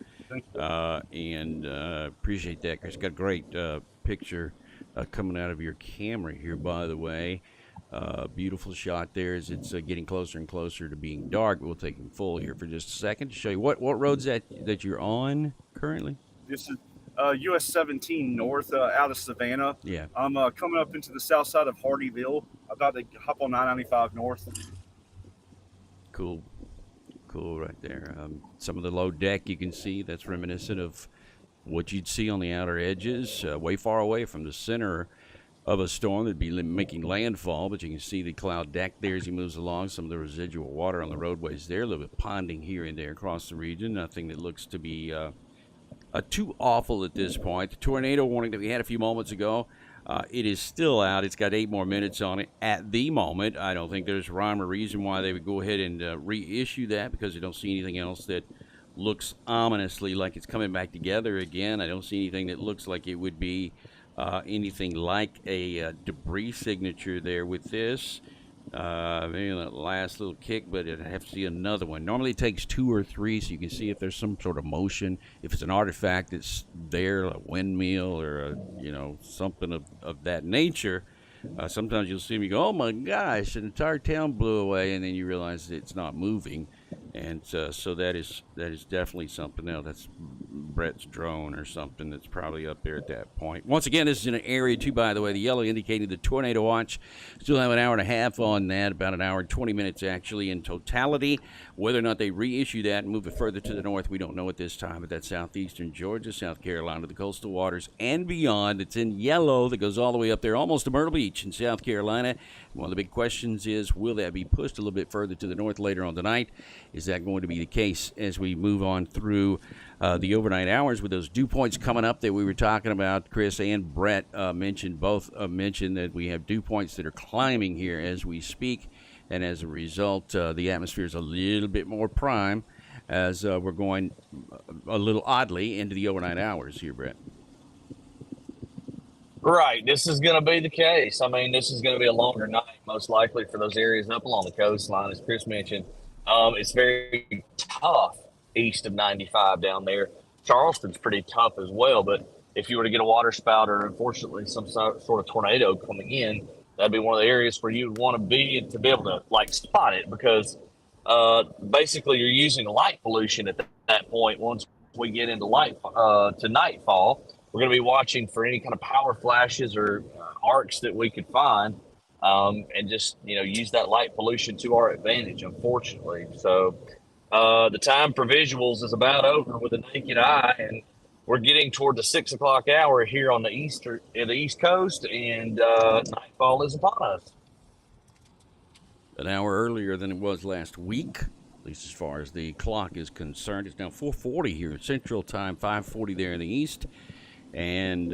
[SPEAKER 1] And appreciate that, Chris. Got a great picture coming out of your camera here, by the way. Beautiful shot there as it's getting closer and closer to being dark. We'll take him full here for just a second to show you what road's that you're on currently.
[SPEAKER 3] This is US 17 north out of Savannah.
[SPEAKER 1] Yeah.
[SPEAKER 3] I'm coming up into the south side of Hardyville, about to hop on 995 north.
[SPEAKER 1] Cool. Cool right there. Some of the low deck you can see, that's reminiscent of what you'd see on the outer edges, way far away from the center of a storm that'd be making landfall, but you can see the cloud deck there as he moves along. Some of the residual water on the roadways there, a little bit ponding here and there across the region. Nothing that looks to be too awful at this point. The tornado warning that we had a few moments ago, it is still out. It's got 8 more minutes on it at the moment. I don't think there's rhyme or reason why they would go ahead and reissue that, because they don't see anything else that looks ominously like it's coming back together again. I don't see anything that looks like it would be anything like a debris signature there with this. Maybe that last little kick, but I'd have to see another one. Normally it takes 2 or 3, so you can see if there's some sort of motion. If it's an artifact that's there, a windmill or something of that nature, sometimes you'll see me go, oh my gosh, an entire town blew away, and then you realize it's not moving. And so that is definitely something else. That's Brett's drone or something that's probably up there at that point. Once again, this is in an area, too, by the way. The yellow indicating the tornado watch. Still have an hour and a half on that, about an hour and 20 minutes, actually, in totality. Whether or not they reissue that and move it further to the north, we don't know at this time. But that's southeastern Georgia, South Carolina, the coastal waters, and beyond. It's in yellow that goes all the way up there, almost to Myrtle Beach in South Carolina. One of the big questions is, will that be pushed a little bit further to the north later on tonight? Is that going to be the case as we move on through the overnight hours with those dew points coming up that we were talking about? Chris and Brett mentioned that we have dew points that are climbing here as we speak, and as a result, the atmosphere is a little bit more prime as we're going a little oddly into the overnight hours here, Brett.
[SPEAKER 2] Right. This is going to be the case. I mean, this is going to be a longer night, most likely, for those areas up along the coastline, as Chris mentioned. It's very tough east of 95 down there. Charleston's pretty tough as well, but if you were to get a water spout or, unfortunately, some sort of tornado coming in, that'd be one of the areas where you would want to be able to, spot it, because basically you're using light pollution at that point. Once we get into to nightfall, we're going to be watching for any kind of power flashes or arcs that we could find, and just, use that light pollution to our advantage, unfortunately. So the time for visuals is about over with the naked eye, and we're getting toward the 6 o'clock hour here on the East Coast, and nightfall is upon us.
[SPEAKER 1] An hour earlier than it was last week, at least as far as the clock is concerned. It's now 4:40 here at Central Time, 5:40 there in the East. And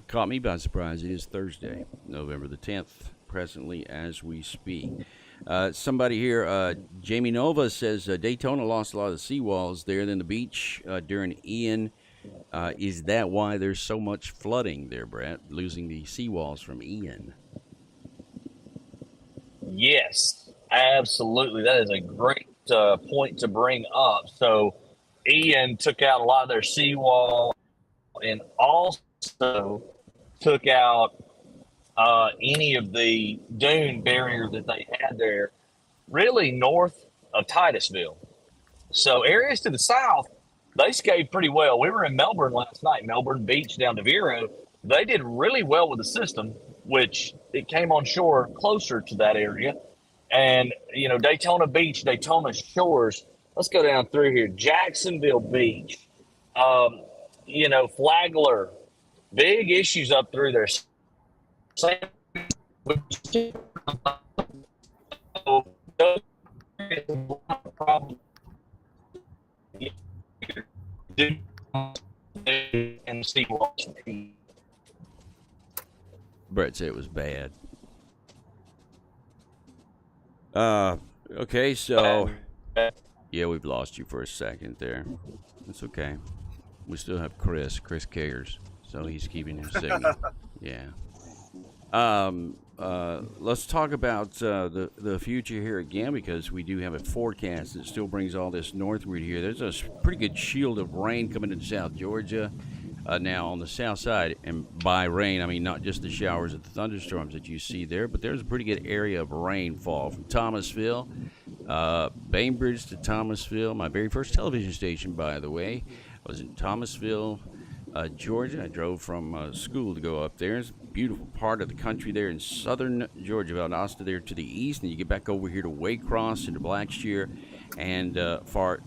[SPEAKER 1] caught me by surprise. It is Thursday, November the 10th, presently as we speak. Somebody here, Jamie Nova, says Daytona lost a lot of the seawalls there than the beach during Ian. Is that why there's so much flooding there, Brett, losing the seawalls from Ian?
[SPEAKER 2] Yes, absolutely. That is a great point to bring up. So Ian took out a lot of their seawall, and also took out any of the dune barrier that they had there, really north of Titusville. So areas to the south, they scathed pretty well. We were in Melbourne last night, Melbourne Beach down to Vero. They did really well with the system, which it came on shore closer to that area. And, Daytona Beach, Daytona Shores, let's go down through here. Jacksonville Beach, Flagler, big issues up through there.
[SPEAKER 1] Brett said it was bad. Okay, so yeah, we've lost you for a second there. That's okay. We still have Chris. Chris cares, so he's keeping his signal. Yeah. Let's talk about the future here again, because we do have a forecast that still brings all this northward here. There's a pretty good shield of rain coming into South Georgia now on the south side, and by rain I mean not just the showers and the thunderstorms that you see there, but there's a pretty good area of rainfall from Thomasville, Bainbridge to Thomasville, my very first television station, by the way. was in Thomasville, Georgia. I drove from school to go up there. It's a beautiful part of the country there in southern Georgia, Valdosta there to the east, and you get back over here to Waycross into Blackshear, and far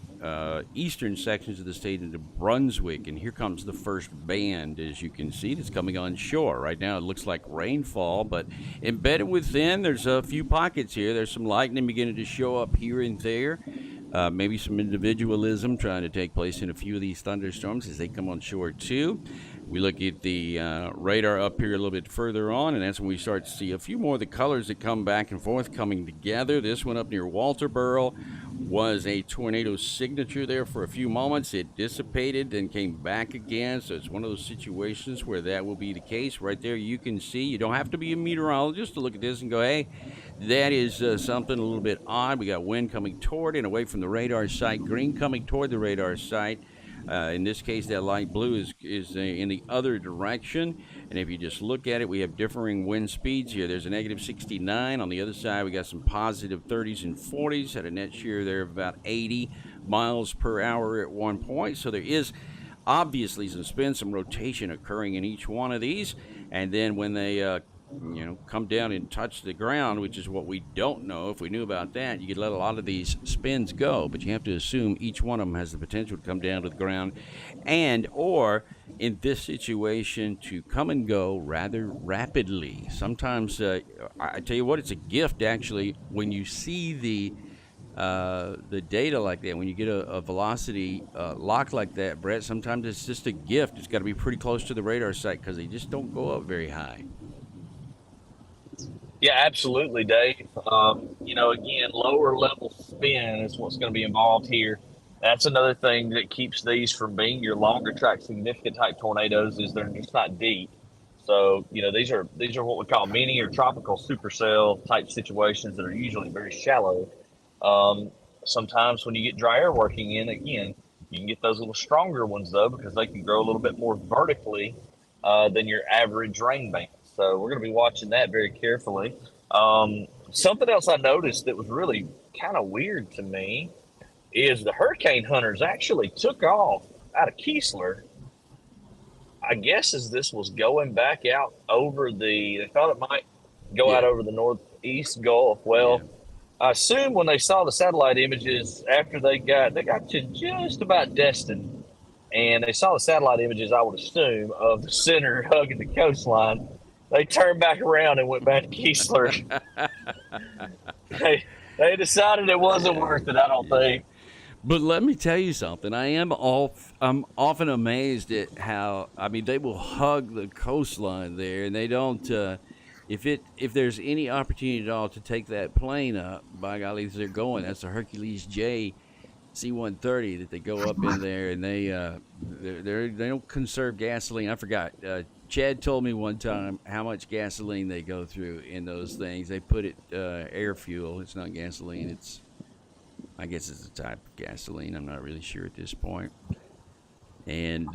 [SPEAKER 1] eastern sections of the state into Brunswick. And here comes the first band, as you can see, that's coming on shore. Right now it looks like rainfall, but embedded within, there's a few pockets here. There's some lightning beginning to show up here and there. Maybe some individualism trying to take place in a few of these thunderstorms as they come on shore too. We look at the radar up here a little bit further on, and that's when we start to see a few more of the colors that come back and forth coming together. This one up near Walterboro was a tornado signature there for a few moments. It dissipated, then came back again, so it's one of those situations where that will be the case. Right there you can see, you don't have to be a meteorologist to look at this and go, hey, that is something a little bit odd. We got wind coming toward and away from the radar site, green coming toward the radar site. In this case, that light blue is in the other direction. And if you just look at it, we have differing wind speeds here. There's a negative 69. On the other side, we got some positive 30s and 40s. Had a net shear there of about 80 miles per hour at one point. So there is obviously some spin, some rotation occurring in each one of these. And then when they come down and touch the ground, which is what we don't know. If we knew about that, you could let a lot of these spins go, but you have to assume each one of them has the potential to come down to the ground and or in this situation to come and go rather rapidly. Sometimes I tell you what, it's a gift actually when you see the data like that. When you get a velocity lock like that, Brett, sometimes it's just a gift. It's got to be pretty close to the radar site because they just don't go up very high.
[SPEAKER 2] Yeah, absolutely, Dave. Again, lower level spin is what's going to be involved here. That's another thing that keeps these from being your longer track significant type tornadoes is they're just not deep. So, these are what we call mini or tropical supercell type situations that are usually very shallow. Sometimes when you get dry air working in, again, you can get those little stronger ones though, because they can grow a little bit more vertically than your average rain band. So we're going to be watching that very carefully. Something else I noticed that was really kind of weird to me is the hurricane hunters actually took off out of Keesler. I guess as this was going back out over they thought it might go out over the northeast Gulf. Well, I assume when they saw the satellite images after they got to just about Destin, and they saw the satellite images, I would assume, of the center hugging the coastline, they turned back around and went back to Keesler. They decided it wasn't worth it, I don't think.
[SPEAKER 1] But let me tell you something. I'm often amazed at how, they will hug the coastline there, and they don't, if there's any opportunity at all to take that plane up, by golly, they're going. That's a Hercules J C-130 that they go up in there, and they don't conserve gasoline. I forgot. Chad told me one time how much gasoline they go through in those things. They put it air fuel. It's not gasoline. I guess it's a type of gasoline. I'm not really sure at this point. And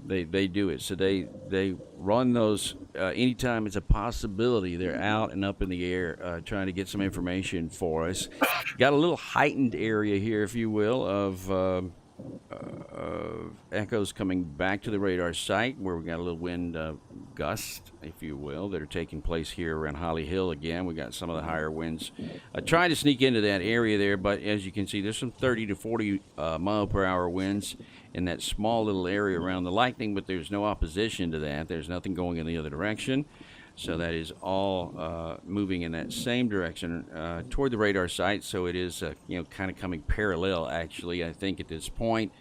[SPEAKER 1] they do it. So they run those anytime it's a possibility. They're out and up in the air trying to get some information for us. Got a little heightened area here, if you will, of echoes coming back to the radar site where we got a little wind gust, if you will, that are taking place here around Holly Hill again. We got some of the higher winds trying to sneak into that area there, but as you can see, there's some 30 to 40 mile per hour winds in that small little area around the lightning, but there's no opposition to that. There's nothing going in the other direction. So that is all moving in that same direction toward the radar site. So it is, kind of coming parallel, actually, I think, at this point,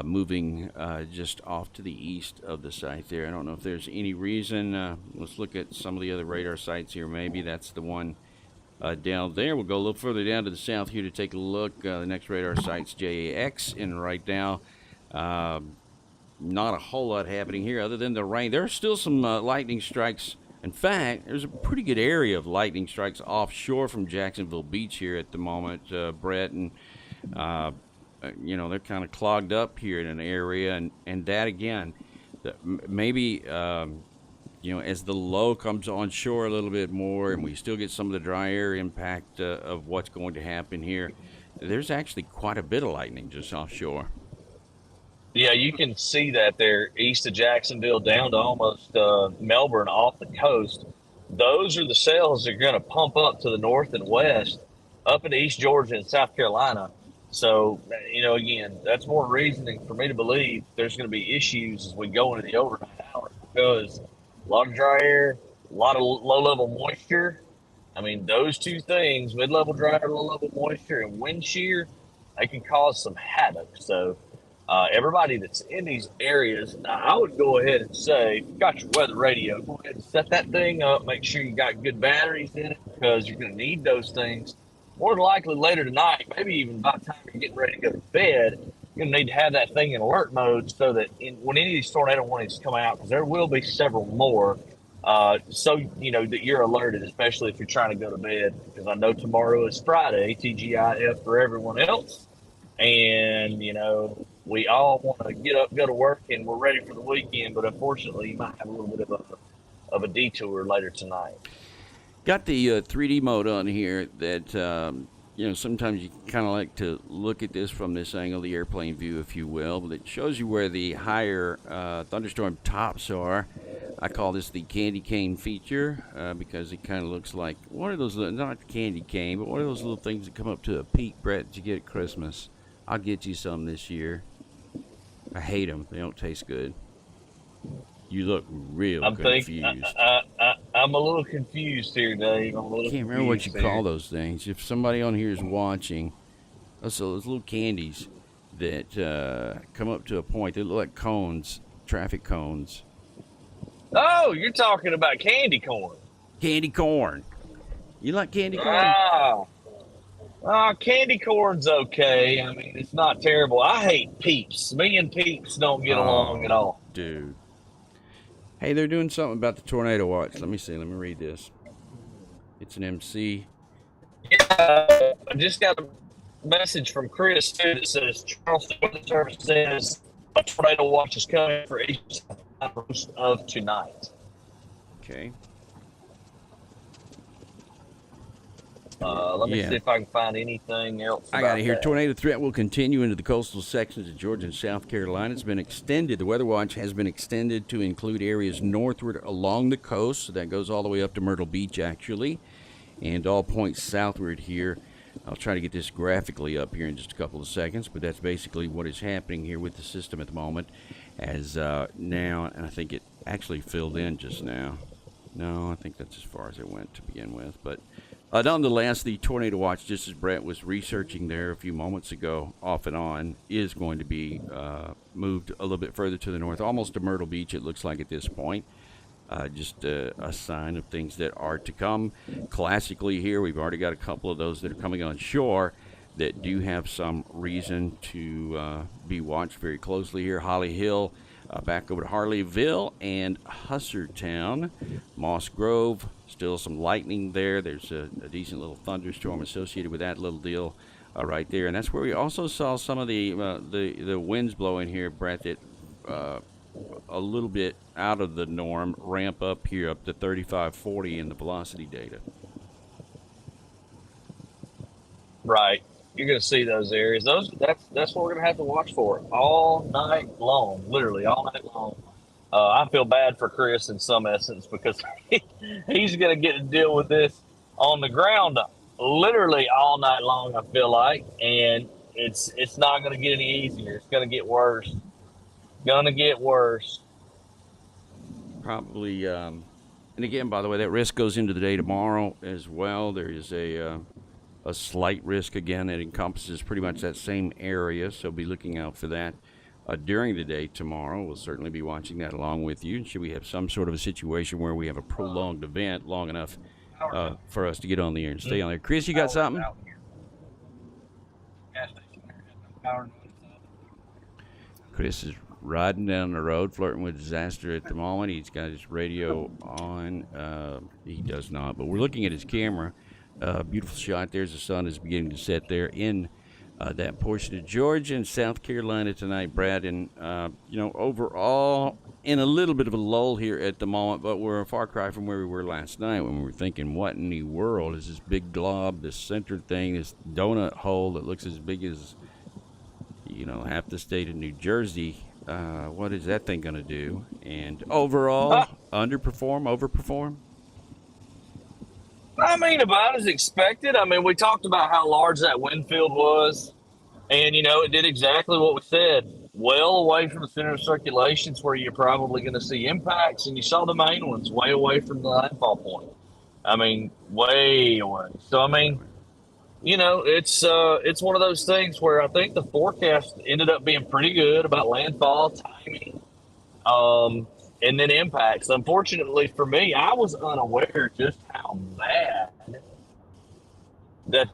[SPEAKER 1] moving just off to the east of the site there. I don't know if there's any reason. Let's look at some of the other radar sites here. Maybe that's the one down there. We'll go a little further down to the south here to take a look. The next radar site's JAX, and right now, not a whole lot happening here other than the rain. There are still some lightning strikes. In fact, there's a pretty good area of lightning strikes offshore from Jacksonville Beach here at the moment, Brett, and they're kind of clogged up here in an area, and that again, maybe as the low comes onshore a little bit more, and we still get some of the dry air impact of what's going to happen here. There's actually quite a bit of lightning just offshore.
[SPEAKER 2] Yeah, you can see that there east of Jacksonville down to almost Melbourne off the coast. Those are the cells that are going to pump up to the north and west, up into East Georgia and South Carolina. So, again, that's more reasoning for me to believe there's going to be issues as we go into the overnight hours because a lot of dry air, a lot of low level moisture. I mean, those two things, mid level dry air, low level moisture, and wind shear, they can cause some havoc. So, everybody that's in these areas, I would go ahead and say, if you got your weather radio, go ahead and set that thing up. Make sure you got good batteries in it because you're going to need those things more than likely later tonight, maybe even by the time you're getting ready to go to bed. You're going to need to have that thing in alert mode so that when any of these tornado warnings come out, because there will be several more, so that you're alerted, especially if you're trying to go to bed. Because I know tomorrow is Friday, TGIF for everyone else, and we all want to get up, go to work, and we're ready for the weekend. But unfortunately, you might have a little bit of a detour later tonight.
[SPEAKER 1] Got the 3D mode on here that, sometimes you kind of like to look at this from this angle, the airplane view, if you will. But it shows you where the higher thunderstorm tops are. I call this the candy cane feature because it kind of looks like one of those, not candy cane, but one of those little things that come up to a peak, Brett, that you get at Christmas. I'll get you some this year. I hate them. They don't taste good. You look real confused.
[SPEAKER 2] I'm a little confused here, Dave.
[SPEAKER 1] I can't remember what you call those things. If somebody on here is watching, those little candies that come up to a point. They look like cones, traffic cones.
[SPEAKER 2] Oh, you're talking about candy corn.
[SPEAKER 1] Candy corn. You like candy corn?
[SPEAKER 2] Candy corn's okay. I mean, it's not terrible. I hate Peeps. Me and Peeps don't get along at all.
[SPEAKER 1] Dude. Hey, they're doing something about the tornado watch. Let me see. Let me read this. It's an MC.
[SPEAKER 2] Yeah, I just got a message from Chris too that says Charleston Weather Service says a tornado watch is coming for each of tonight.
[SPEAKER 1] Okay.
[SPEAKER 2] Let me see if I can find anything else.
[SPEAKER 1] I got it here. Tornado threat will continue into the coastal sections of Georgia and South Carolina. It's been extended. The weather watch has been extended to include areas northward along the coast. So that goes all the way up to Myrtle Beach, actually, and all points southward here. I'll try to get this graphically up here in just a couple of seconds, but that's basically what is happening here with the system at the moment. As now, and I think it actually filled in just now. No, I think that's as far as it went to begin with, but. Nonetheless, the tornado watch, just as Brett was researching there a few moments ago, off and on, is going to be moved a little bit further to the north, almost to Myrtle Beach, it looks like at this point. Just a sign of things that are to come. Classically here, we've already got a couple of those that are coming on shore that do have some reason to be watched very closely here. Holly Hill, back over to Harleyville and Hussertown. Moss Grove, still some lightning there. There's a decent little thunderstorm associated with that little deal right there. And that's where we also saw some of the winds blowing here, Brett, that a little bit out of the norm ramp up here up to 35, 40 in the velocity data.
[SPEAKER 2] Right. You're going to see those areas. That's what we're going to have to watch for all night long, literally all night long. I feel bad for Chris in some essence because he's going to get to deal with this on the ground literally all night long, I feel like, and it's not going to get any easier. It's going to get worse.
[SPEAKER 1] Probably. And again, by the way, that risk goes into the day tomorrow as well. There is a slight risk, again, that encompasses pretty much that same area, so be looking out for that during the day tomorrow. We'll certainly be watching that along with you. And should we have some sort of a situation where we have a prolonged event long enough for us to get on the air and stay on there. Chris, you got something? Chris is riding down the road, flirting with disaster at the moment. He's got his radio on. He does not, but we're looking at his camera. Beautiful shot. There's the sun is beginning to set there in that portion of Georgia and South Carolina tonight, Brad. And, overall, in a little bit of a lull here at the moment, but we're a far cry from where we were last night when we were thinking, what in the world is this big glob, this center thing, this donut hole that looks as big as, half the state of New Jersey. What is that thing going to do? And overall, underperform, overperform?
[SPEAKER 2] I mean, about as expected. I mean, we talked about how large that wind field was, and it did exactly what we said. Well away from the center of circulations, where you're probably going to see impacts, and you saw the main ones way away from the landfall point. I mean, way away. So I mean, it's one of those things where I think the forecast ended up being pretty good about landfall timing, and then impacts. Unfortunately for me, I was unaware just how bad that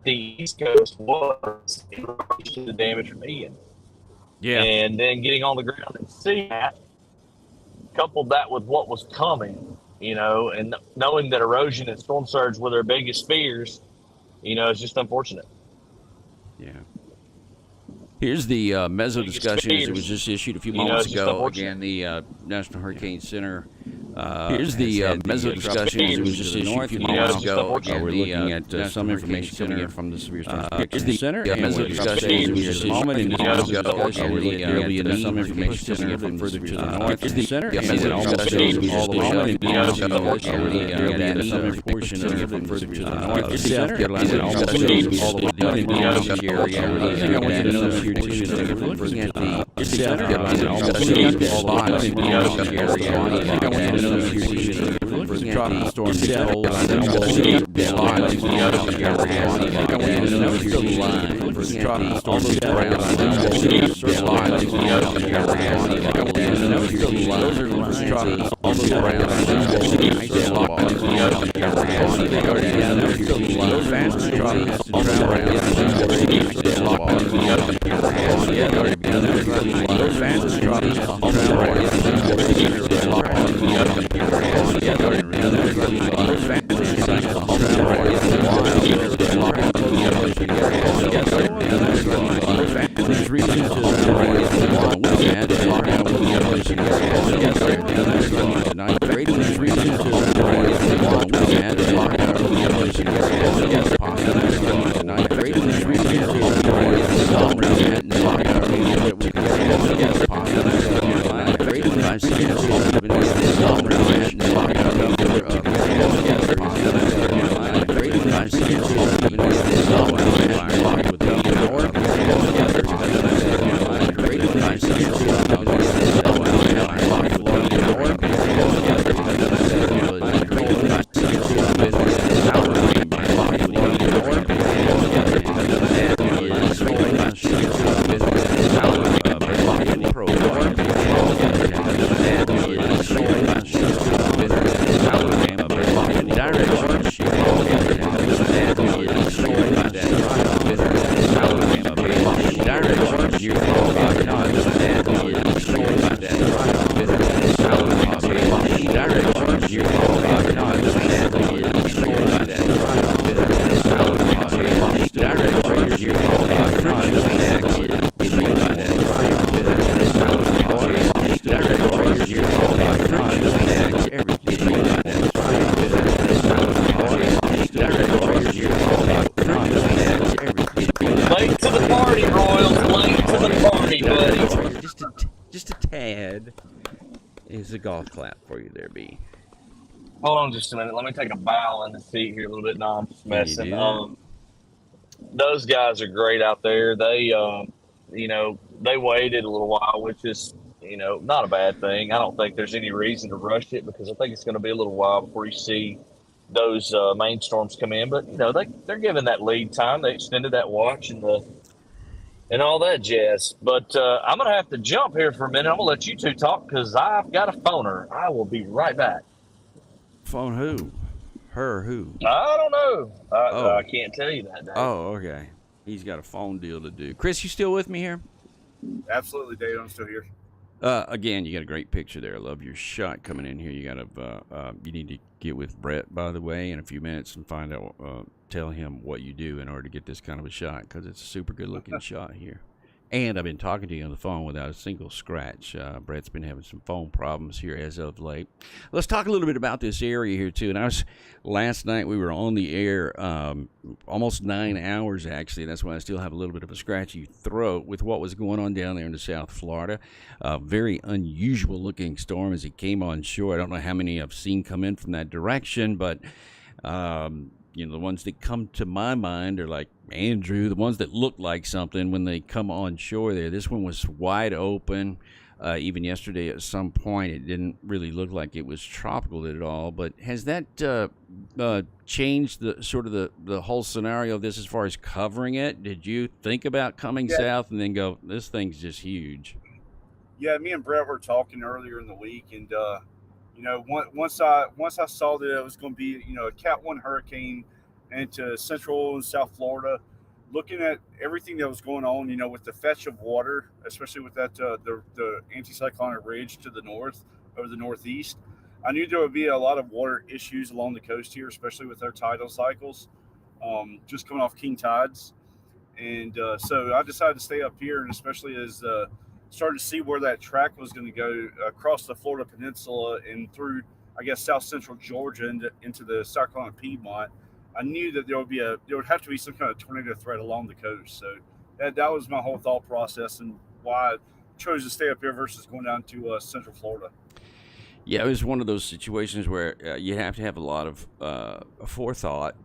[SPEAKER 2] the East Coast was in relation to the damage from Ian.
[SPEAKER 1] Yeah.
[SPEAKER 2] And then getting on the ground and seeing that, coupled that with what was coming, and knowing that erosion and storm surge were their biggest fears, it's just unfortunate.
[SPEAKER 1] Yeah. Here's the Mezzo discussions. It was just issued a few moments ago. Again, the National Hurricane Center. Here's the Mezzo discussions. It was just issued a few moments ago. Again, we're looking at some information coming in from the Severe Storm Protection Center. Mezzo discussions. It was just a moment and moments ago. There will be some information coming in from further to the north. Here's the center. Mezzo discussions. It was just a moment and moments ago. There will be some portion of it from further to the north. Here's the South Carolina discussions. All the way down in the area. I want you to know if you're looking at the South Carolina discussions. All the way down in the area. I want you to know if you're looking at tropical storm cells. Is a golf clap for you there, B.
[SPEAKER 2] Hold on just a minute. Let me take a bow in the seat here a little bit. No, I'm just messing. Those guys are great out there. They, they waited a little while, which is, not a bad thing. I don't think there's any reason to rush it because I think it's going to be a little while before you see those main storms come in. But, they're giving that lead time. They extended that watch and all that jazz. But I'm going to have to jump here for a minute. I'm going to let you two talk because I've got a phoner. I will be right back.
[SPEAKER 1] Phone who? Her who?
[SPEAKER 2] I don't know. I can't tell you that, Dave.
[SPEAKER 1] Oh, okay. He's got a phone deal to do. Chris, you still with me here?
[SPEAKER 3] Absolutely, Dave. I'm still here.
[SPEAKER 1] Again, you got a great picture there. I love your shot coming in here. You got you need to get with Brett, by the way, in a few minutes and find out, tell him what you do in order to get this kind of a shot because it's a super good looking shot here. And I've been talking to you on the phone without a single scratch. Brett's been having some phone problems here as of late. Let's talk a little bit about this area here, too. And last night we were on the air almost 9 hours, actually. That's why I still have a little bit of a scratchy throat with what was going on down there in the South Florida. Very unusual-looking storm as it came on shore. I don't know how many I've seen come in from that direction, but the ones that come to my mind are like Andrew, the ones that look like something when they come on shore there. This one was wide open. Even yesterday at some point, it didn't really look like it was tropical at all. But has that changed the whole scenario of this as far as covering it? Did you think about coming south and then go, this thing's just huge?
[SPEAKER 3] Yeah, me and Brett were talking earlier in the week, and once I saw that it was going to be a Cat 1 hurricane into Central and South Florida, looking at everything that was going on, with the fetch of water, especially with that the anticyclonic ridge to the north over the northeast, I knew there would be a lot of water issues along the coast here, especially with our tidal cycles, just coming off king tides, and so I decided to stay up here, and especially as started to see where that track was going to go across the Florida Peninsula and through, I guess, south central Georgia into the South Carolina Piedmont. I knew that there would have to be some kind of tornado threat along the coast. So that was my whole thought process and why I chose to stay up here versus going down to Central Florida.
[SPEAKER 1] Yeah, it was one of those situations where you have to have a lot of forethought,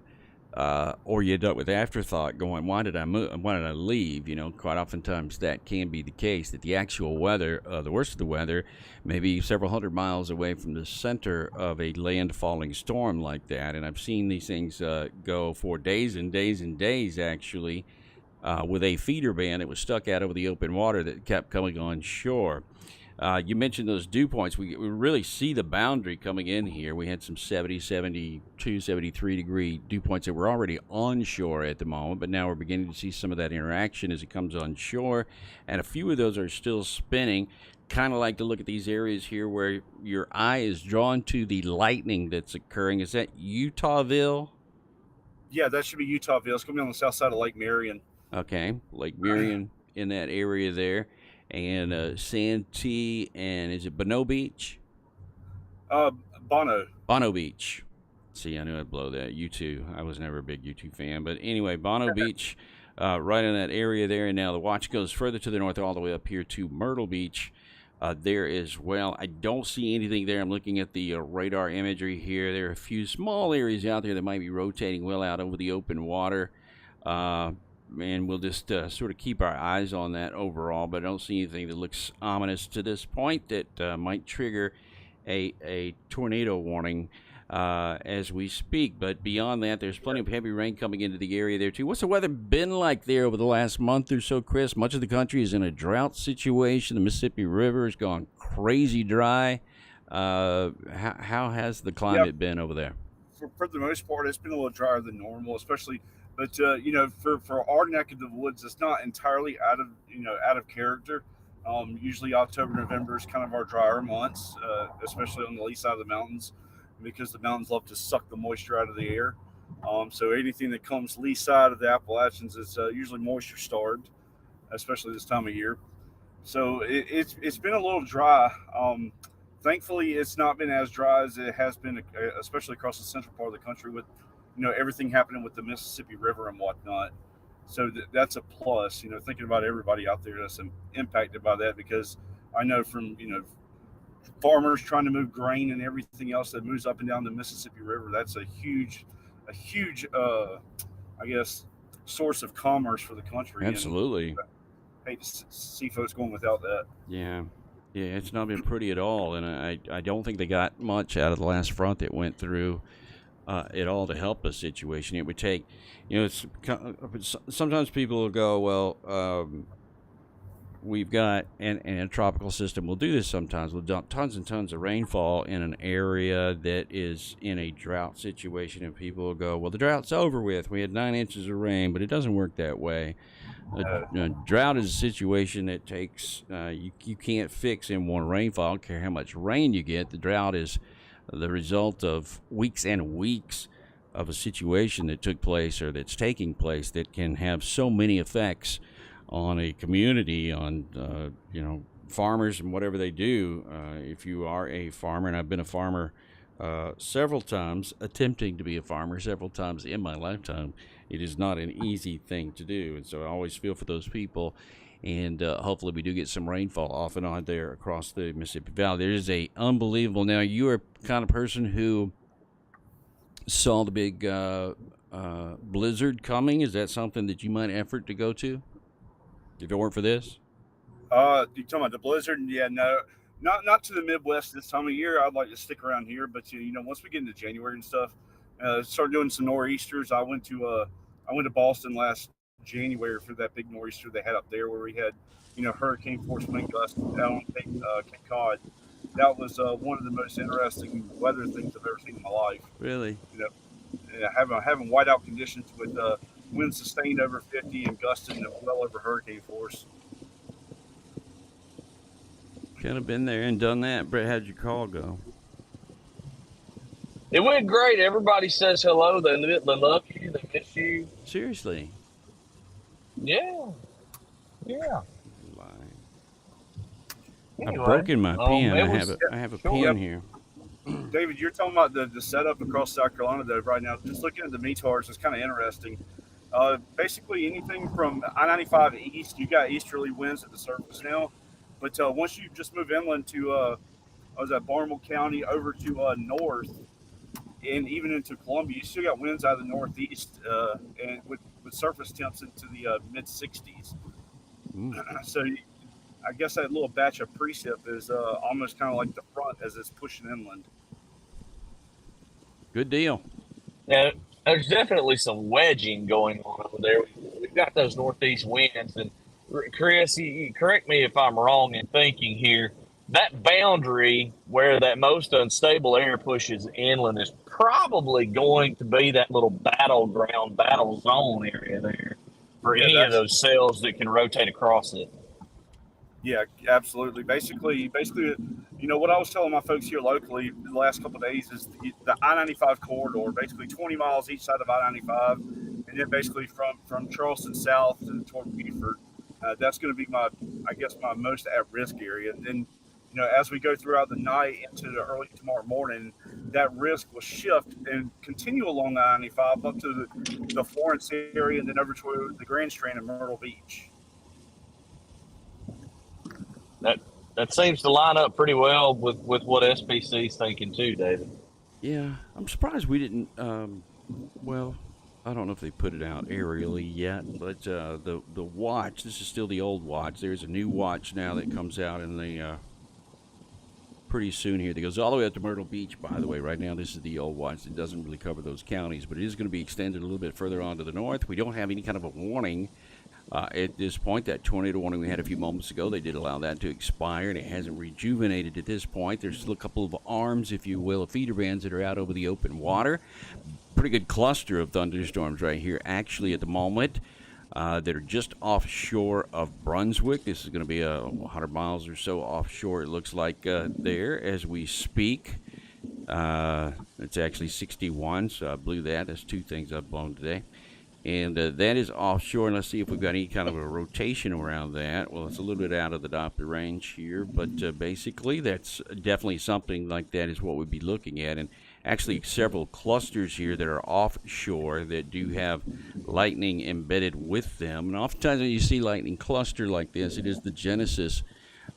[SPEAKER 1] or you end up with afterthought going, why did I move? Why did I leave? Quite oftentimes that can be the case, that the actual weather, the worst of the weather, maybe several hundred miles away from the center of a landfalling storm like that. And I've seen these things go for days and days and days, actually, with a feeder band that was stuck out over the open water that kept coming on shore. You mentioned those dew points. We really see the boundary coming in here. We had some 70, 72, 73 degree dew points that were already onshore at the moment, but now we're beginning to see some of that interaction as it comes on shore, and a few of those are still spinning. Kind of like to look at these areas here where your eye is drawn to the lightning that's occurring. Is that Utahville?
[SPEAKER 3] Yeah, that should be Utahville. It's going to be on the south side of Lake Marion.
[SPEAKER 1] Okay, Lake Marion in that area there. And Santee, and is it Bono Beach? Bono Beach. See, I knew I'd blow that. U2. I was never a big U2 fan. But anyway, Bono Beach, right in that area there. And now the watch goes further to the north all the way up here to Myrtle Beach there as well. I don't see anything there. I'm looking at the radar imagery here. There are a few small areas out there that might be rotating well out over the open water. And we'll just sort of keep our eyes on that overall, but I don't see anything that looks ominous to this point that might trigger a tornado warning as we speak. But beyond that, there's plenty of heavy rain coming into the area there, too. What's the weather been like there over the last month or so, Chris? Much of the country is in a drought situation. The Mississippi River has gone crazy dry. How has the climate been over there?
[SPEAKER 3] For the most part, it's been a little drier than normal, especially. But for our neck of the woods, it's not entirely out of character. Usually October, November is kind of our drier months, especially on the lee side of the mountains, because the mountains love to suck the moisture out of the air. So anything that comes lee side of the Appalachians is usually moisture starved, especially this time of year. So it's been a little dry. Thankfully, it's not been as dry as it has been, especially across the central part of the country with everything happening with the Mississippi River and whatnot. So that's a plus, thinking about everybody out there that's impacted by that, because I know from, farmers trying to move grain and everything else that moves up and down the Mississippi River, that's a huge, I guess, source of commerce for the country.
[SPEAKER 1] Absolutely.
[SPEAKER 3] And I hate to see folks going without that.
[SPEAKER 1] Yeah, it's not been pretty at all, and I don't think they got much out of the last front that went through at all to help the situation. It would take, sometimes people will go, well, we've got, and a tropical system will do this sometimes. We'll dump tons and tons of rainfall in an area that is in a drought situation, and people will go, well, the drought's over with. We had 9 inches of rain, but it doesn't work that way. A drought is a situation that takes, you can't fix in one rainfall. I don't care how much rain you get. The drought is the result of weeks and weeks of a situation that took place or that's taking place that can have so many effects on a community, on farmers and whatever they do. If you are a farmer, and I've been a farmer several times, attempting to be a farmer several times in my lifetime, it is not an easy thing to do. And so I always feel for those people. And hopefully we do get some rainfall off and on there across the Mississippi Valley. There is a unbelievable. Now, you are the kind of person who saw the big blizzard coming. Is that something that you might effort to go to if it weren't for this?
[SPEAKER 3] You talking about the blizzard? Yeah, no, not to the Midwest this time of year. I'd like to stick around here, but once we get into January and stuff, start doing some nor'easters. I went to Boston last January for that big nor'easter they had up there, where we had hurricane force wind gusts out on Cape Cod. That was one of the most interesting weather things I've ever seen in my life.
[SPEAKER 1] Really?
[SPEAKER 3] Having whiteout conditions with winds sustained over 50 and gusting well over hurricane force.
[SPEAKER 1] Kind of been there and done that. Brett, how'd your call go?
[SPEAKER 2] It went great. Everybody says hello. They love you. They miss you.
[SPEAKER 1] Seriously?
[SPEAKER 2] Yeah.
[SPEAKER 1] I've broken my pen. I have a pen here.
[SPEAKER 3] David, you're talking about the setup across South Carolina though right now. Just looking at the meteors is kind of interesting. Basically anything from I-95 east, you got easterly winds at the surface now. But once you just move inland to I was at Barnwell County over to north and even into Columbia, you still got winds out of the northeast and with surface temps into the mid 60s. So I guess that little batch of precip is almost kind of like the front as it's pushing inland.
[SPEAKER 1] Good deal.
[SPEAKER 2] Now, there's definitely some wedging going on over there. We've got those northeast winds, and Chris, you correct me if I'm wrong in thinking here. That boundary where that most unstable air pushes inland is probably going to be that little battleground, battle zone area there for any of those cells that can rotate across it.
[SPEAKER 3] Yeah, absolutely. Basically, what I was telling my folks here locally the last couple of days is the I-95 corridor, basically 20 miles each side of I-95, and then basically from Charleston south toward Beaufort. That's going to be my most at-risk area. And then, as we go throughout the night into the early tomorrow morning, that risk will shift and continue along I-95 up to the Florence area and then over to the Grand Strand and Myrtle Beach.
[SPEAKER 2] That seems to line up pretty well with what SPC's thinking too, David.
[SPEAKER 1] Yeah, I'm surprised we didn't. I don't know if they put it out aerially yet, but the watch. This is still the old watch. There's a new watch now that comes out in the pretty soon here. That goes all the way up to Myrtle Beach. By the way, right now this is the old watch. It doesn't really cover those counties, but it is going to be extended a little bit further on to the north. We don't have any kind of a warning. At this point, that tornado warning we had a few moments ago, they did allow that to expire, and it hasn't rejuvenated at this point. There's still a couple of arms, if you will, of feeder bands that are out over the open water. Pretty good cluster of thunderstorms right here, actually, at the moment, that are just offshore of Brunswick. This is going to be 100 miles or so offshore, it looks like, there as we speak. It's actually 61, so I blew that. That's two things I've blown today. And that is offshore, and let's see if we've got any kind of a rotation around that. Well, it's a little bit out of the Doppler range here, but basically that's definitely something like that is what we'd be looking at. And actually several clusters here that are offshore that do have lightning embedded with them. And oftentimes when you see lightning cluster like this, it is the genesis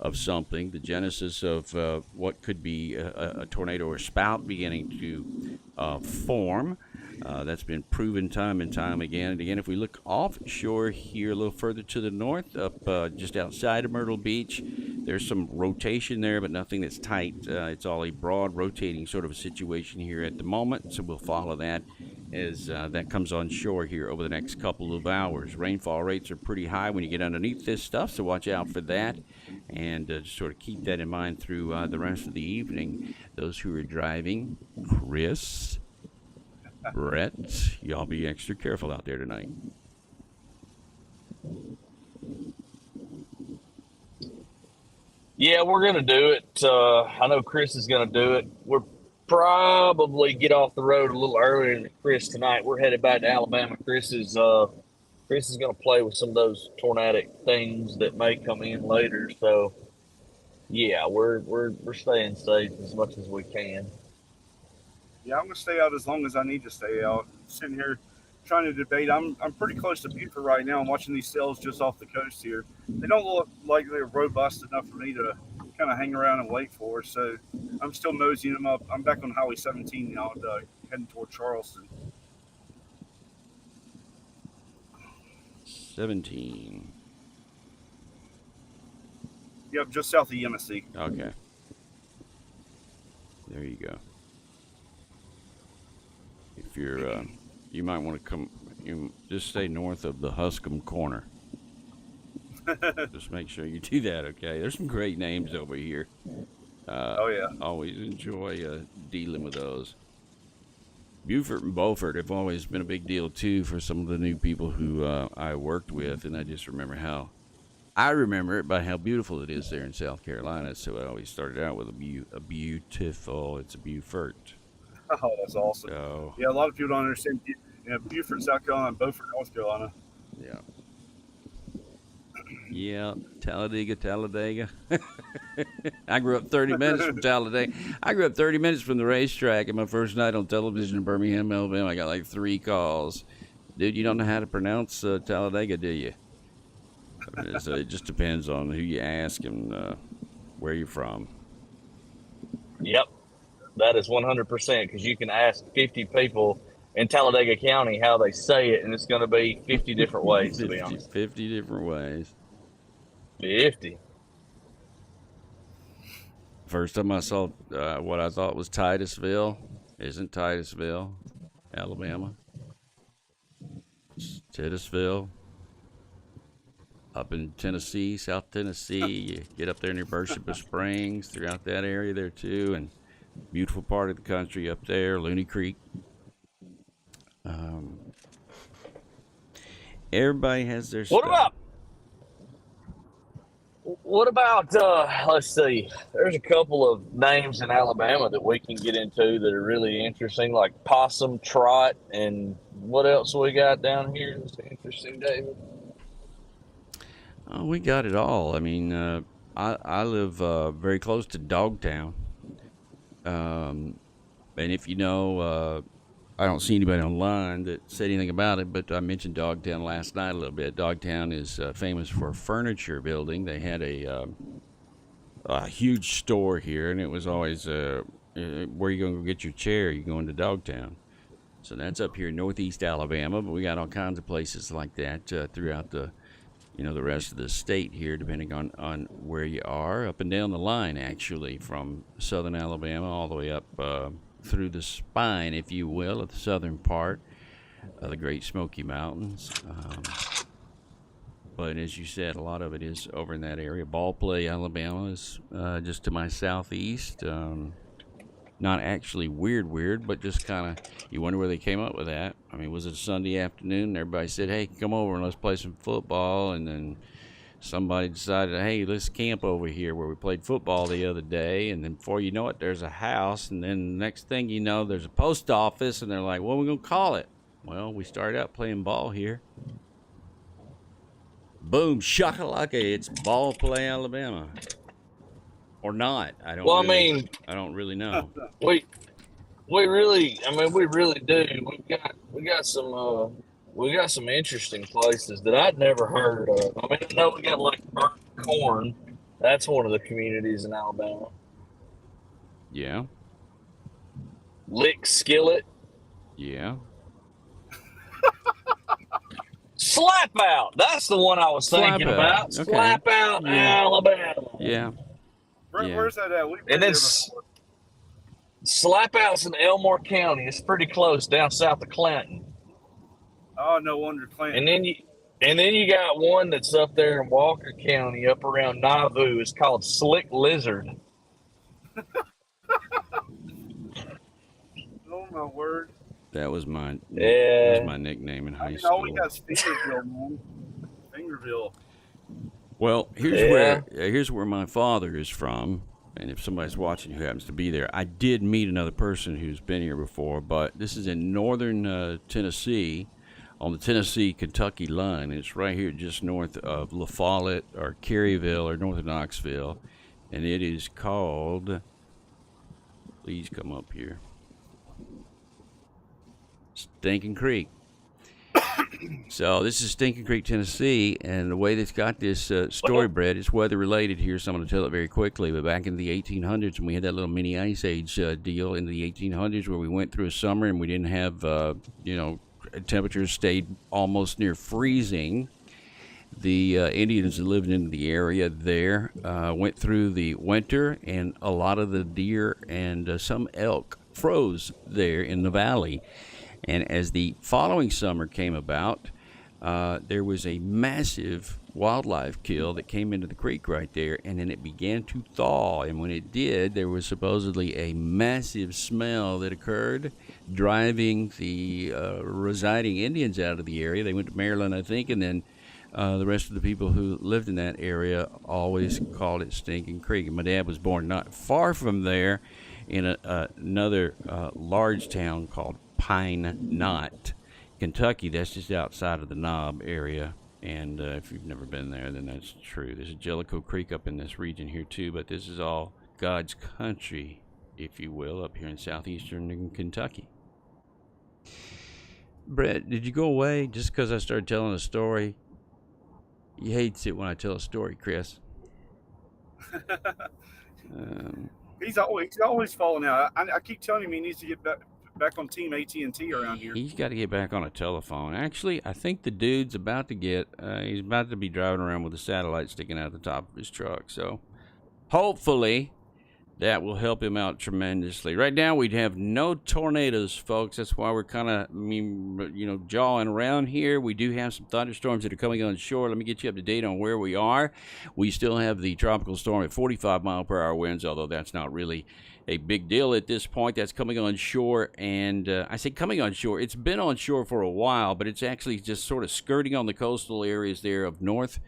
[SPEAKER 1] of something, the genesis of what could be a tornado or spout beginning to form. That's been proven time and time again. And again, if we look offshore here a little further to the north, up just outside of Myrtle Beach, there's some rotation there, but nothing that's tight. It's all a broad rotating sort of a situation here at the moment. So we'll follow that as that comes on shore here over the next couple of hours. Rainfall rates are pretty high when you get underneath this stuff, so watch out for that. And just sort of keep that in mind through the rest of the evening. Those who are driving, Chris, Brett, y'all be extra careful out there tonight.
[SPEAKER 2] Yeah, we're going to do it. I know Chris is going to do it. We'll probably get off the road a little earlier than Chris tonight. We're headed back to Alabama. Chris is Chris is going to play with some of those tornadic things that may come in later. So, yeah, we're staying safe as much as we can.
[SPEAKER 3] Yeah, I'm gonna stay out as long as I need to stay out. Sitting here trying to debate. I'm pretty close to Buford right now. I'm watching these cells just off the coast here. They don't look like they're robust enough for me to kind of hang around and wait for. So I'm still moseying them up. I'm back on Highway 17 now, heading toward Charleston.
[SPEAKER 1] 17.
[SPEAKER 3] Yep, just south of Yemassee.
[SPEAKER 1] Okay. There you go. If you're, you might want to just stay north of the Huscom corner. Just make sure you do that, okay? There's some great names over here.
[SPEAKER 3] Oh, yeah.
[SPEAKER 1] Always enjoy dealing with those. Buford and Beaufort have always been a big deal, too, for some of the new people who I worked with, and I just remember it by how beautiful it is there in South Carolina, so I always started out with it's a Beaufort.
[SPEAKER 3] Oh, that's awesome.
[SPEAKER 1] So,
[SPEAKER 3] yeah, a lot of people don't understand. Buford, South Carolina, and Beaufort, North Carolina.
[SPEAKER 1] yeah. Yeah, Talladega. I grew up 30 minutes from Talladega. I grew up 30 minutes from the racetrack, and my first night on television in Birmingham, Alabama, I got like 3 calls. Dude, you don't know how to pronounce Talladega, do you? So it just depends on who you ask and where you're from.
[SPEAKER 2] Yep, that is 100% because you can ask 50 people in Talladega County how they say it, and it's going to be 50 different ways, to be honest.
[SPEAKER 1] 50 different ways.
[SPEAKER 2] 50.
[SPEAKER 1] First time I saw what I thought was Titusville isn't Titusville, Alabama. It's Titusville. Up in Tennessee, South Tennessee, you get up there near Beersheba Springs, throughout that area there too, and beautiful part of the country up there, Looney Creek. Everybody has their stuff.
[SPEAKER 2] What about, let's see, there's a couple of names in Alabama that we can get into that are really interesting, like Possum, Trot, and what else we got down here that's interesting, David?
[SPEAKER 1] Oh, we got it all. I mean, I live very close to Dogtown. And if you know, I don't see anybody online that said anything about it, but I mentioned Dogtown last night a little bit. Dogtown is famous for a furniture building. They had a huge store here, and it was always, where are you going to go get your chair? You're going to Dogtown. So that's up here in northeast Alabama, but we got all kinds of places like that throughout the rest of the state here, depending on where you are, up and down the line, actually, from southern Alabama all the way up through the spine, if you will, of the southern part of the Great Smoky Mountains. But as you said, a lot of it is over in that area. Ballplay, Alabama is just to my southeast. Not actually weird, but just kind of, you wonder where they came up with that. I mean, was it a Sunday afternoon? Everybody said, hey, come over and let's play some football. And then somebody decided, hey, let's camp over here where we played football the other day. And then before you know it, there's a house. And then the next thing you know, there's a post office. And they're like, what are we going to call it? Well, we started out playing ball here. Boom, shakalaka, it's Ballplay, Alabama. Or not. I don't really know.
[SPEAKER 2] We really do. We got some interesting places that I'd never heard of. I mean, I know we got like Burnt Corn. That's one of the communities in Alabama.
[SPEAKER 1] Yeah.
[SPEAKER 2] Lick Skillet.
[SPEAKER 1] Yeah.
[SPEAKER 2] Slap Out. That's the one I was thinking about. Okay. Slap Out, Alabama.
[SPEAKER 1] Yeah.
[SPEAKER 3] Where's that at?
[SPEAKER 2] And then Slap Out's in Elmore County. It's pretty close, down south of Clanton.
[SPEAKER 3] Oh, no wonder Clanton.
[SPEAKER 2] And then you got one that's up there in Walker County, up around Nauvoo. It's called Slick Lizard.
[SPEAKER 3] Oh my word!
[SPEAKER 1] That was my nickname in high school.
[SPEAKER 3] Oh, we got Fingerville, man. Fingerville.
[SPEAKER 1] Well, here's where my father is from, and if somebody's watching who happens to be there, I did meet another person who's been here before, but this is in northern Tennessee, on the Tennessee-Kentucky line. It's right here just north of La Follette or Caryville or north of Knoxville. And it is called, please come up here, Stinking Creek. So this is Stinking Creek, Tennessee, and the way that's got this story, Brett, it's weather-related here, so I'm going to tell it very quickly. But back in the 1800s, when we had that little mini ice age deal in the 1800s where we went through a summer and we didn't have, temperatures stayed almost near freezing, the Indians that lived in the area there went through the winter, and a lot of the deer and some elk froze there in the valley. And as the following summer came about, there was a massive wildlife kill that came into the creek right there, and then it began to thaw. And when it did, there was supposedly a massive smell that occurred, driving the residing Indians out of the area. They went to Maryland, I think, and then the rest of the people who lived in that area always called it Stinking Creek. And my dad was born not far from there in another large town called Pine Knot, Kentucky. That's just outside of the Knob area. And if you've never been there, then that's true. There's a Jellicoe Creek up in this region here too, but this is all God's country, if you will, up here in southeastern Kentucky. Brett, did you go away just because I started telling a story? He hates it when I tell a story, Chris.
[SPEAKER 3] He's always falling out. I keep telling him he needs to get back on Team AT&T around here.
[SPEAKER 1] He's got to get back on a telephone. Actually, I think the dude's about to he's about to be driving around with a satellite sticking out the top of his truck. So hopefully that will help him out tremendously. Right now, we'd have no tornadoes, folks. That's why we're kind of, jawing around here. We do have some thunderstorms that are coming on shore. Let me get you up to date on where we are. We still have the tropical storm at 45-mile-per-hour winds, although that's not really a big deal at this point. That's coming on shore, and I say coming on shore. It's been on shore for a while, but it's actually just sort of skirting on the coastal areas there of North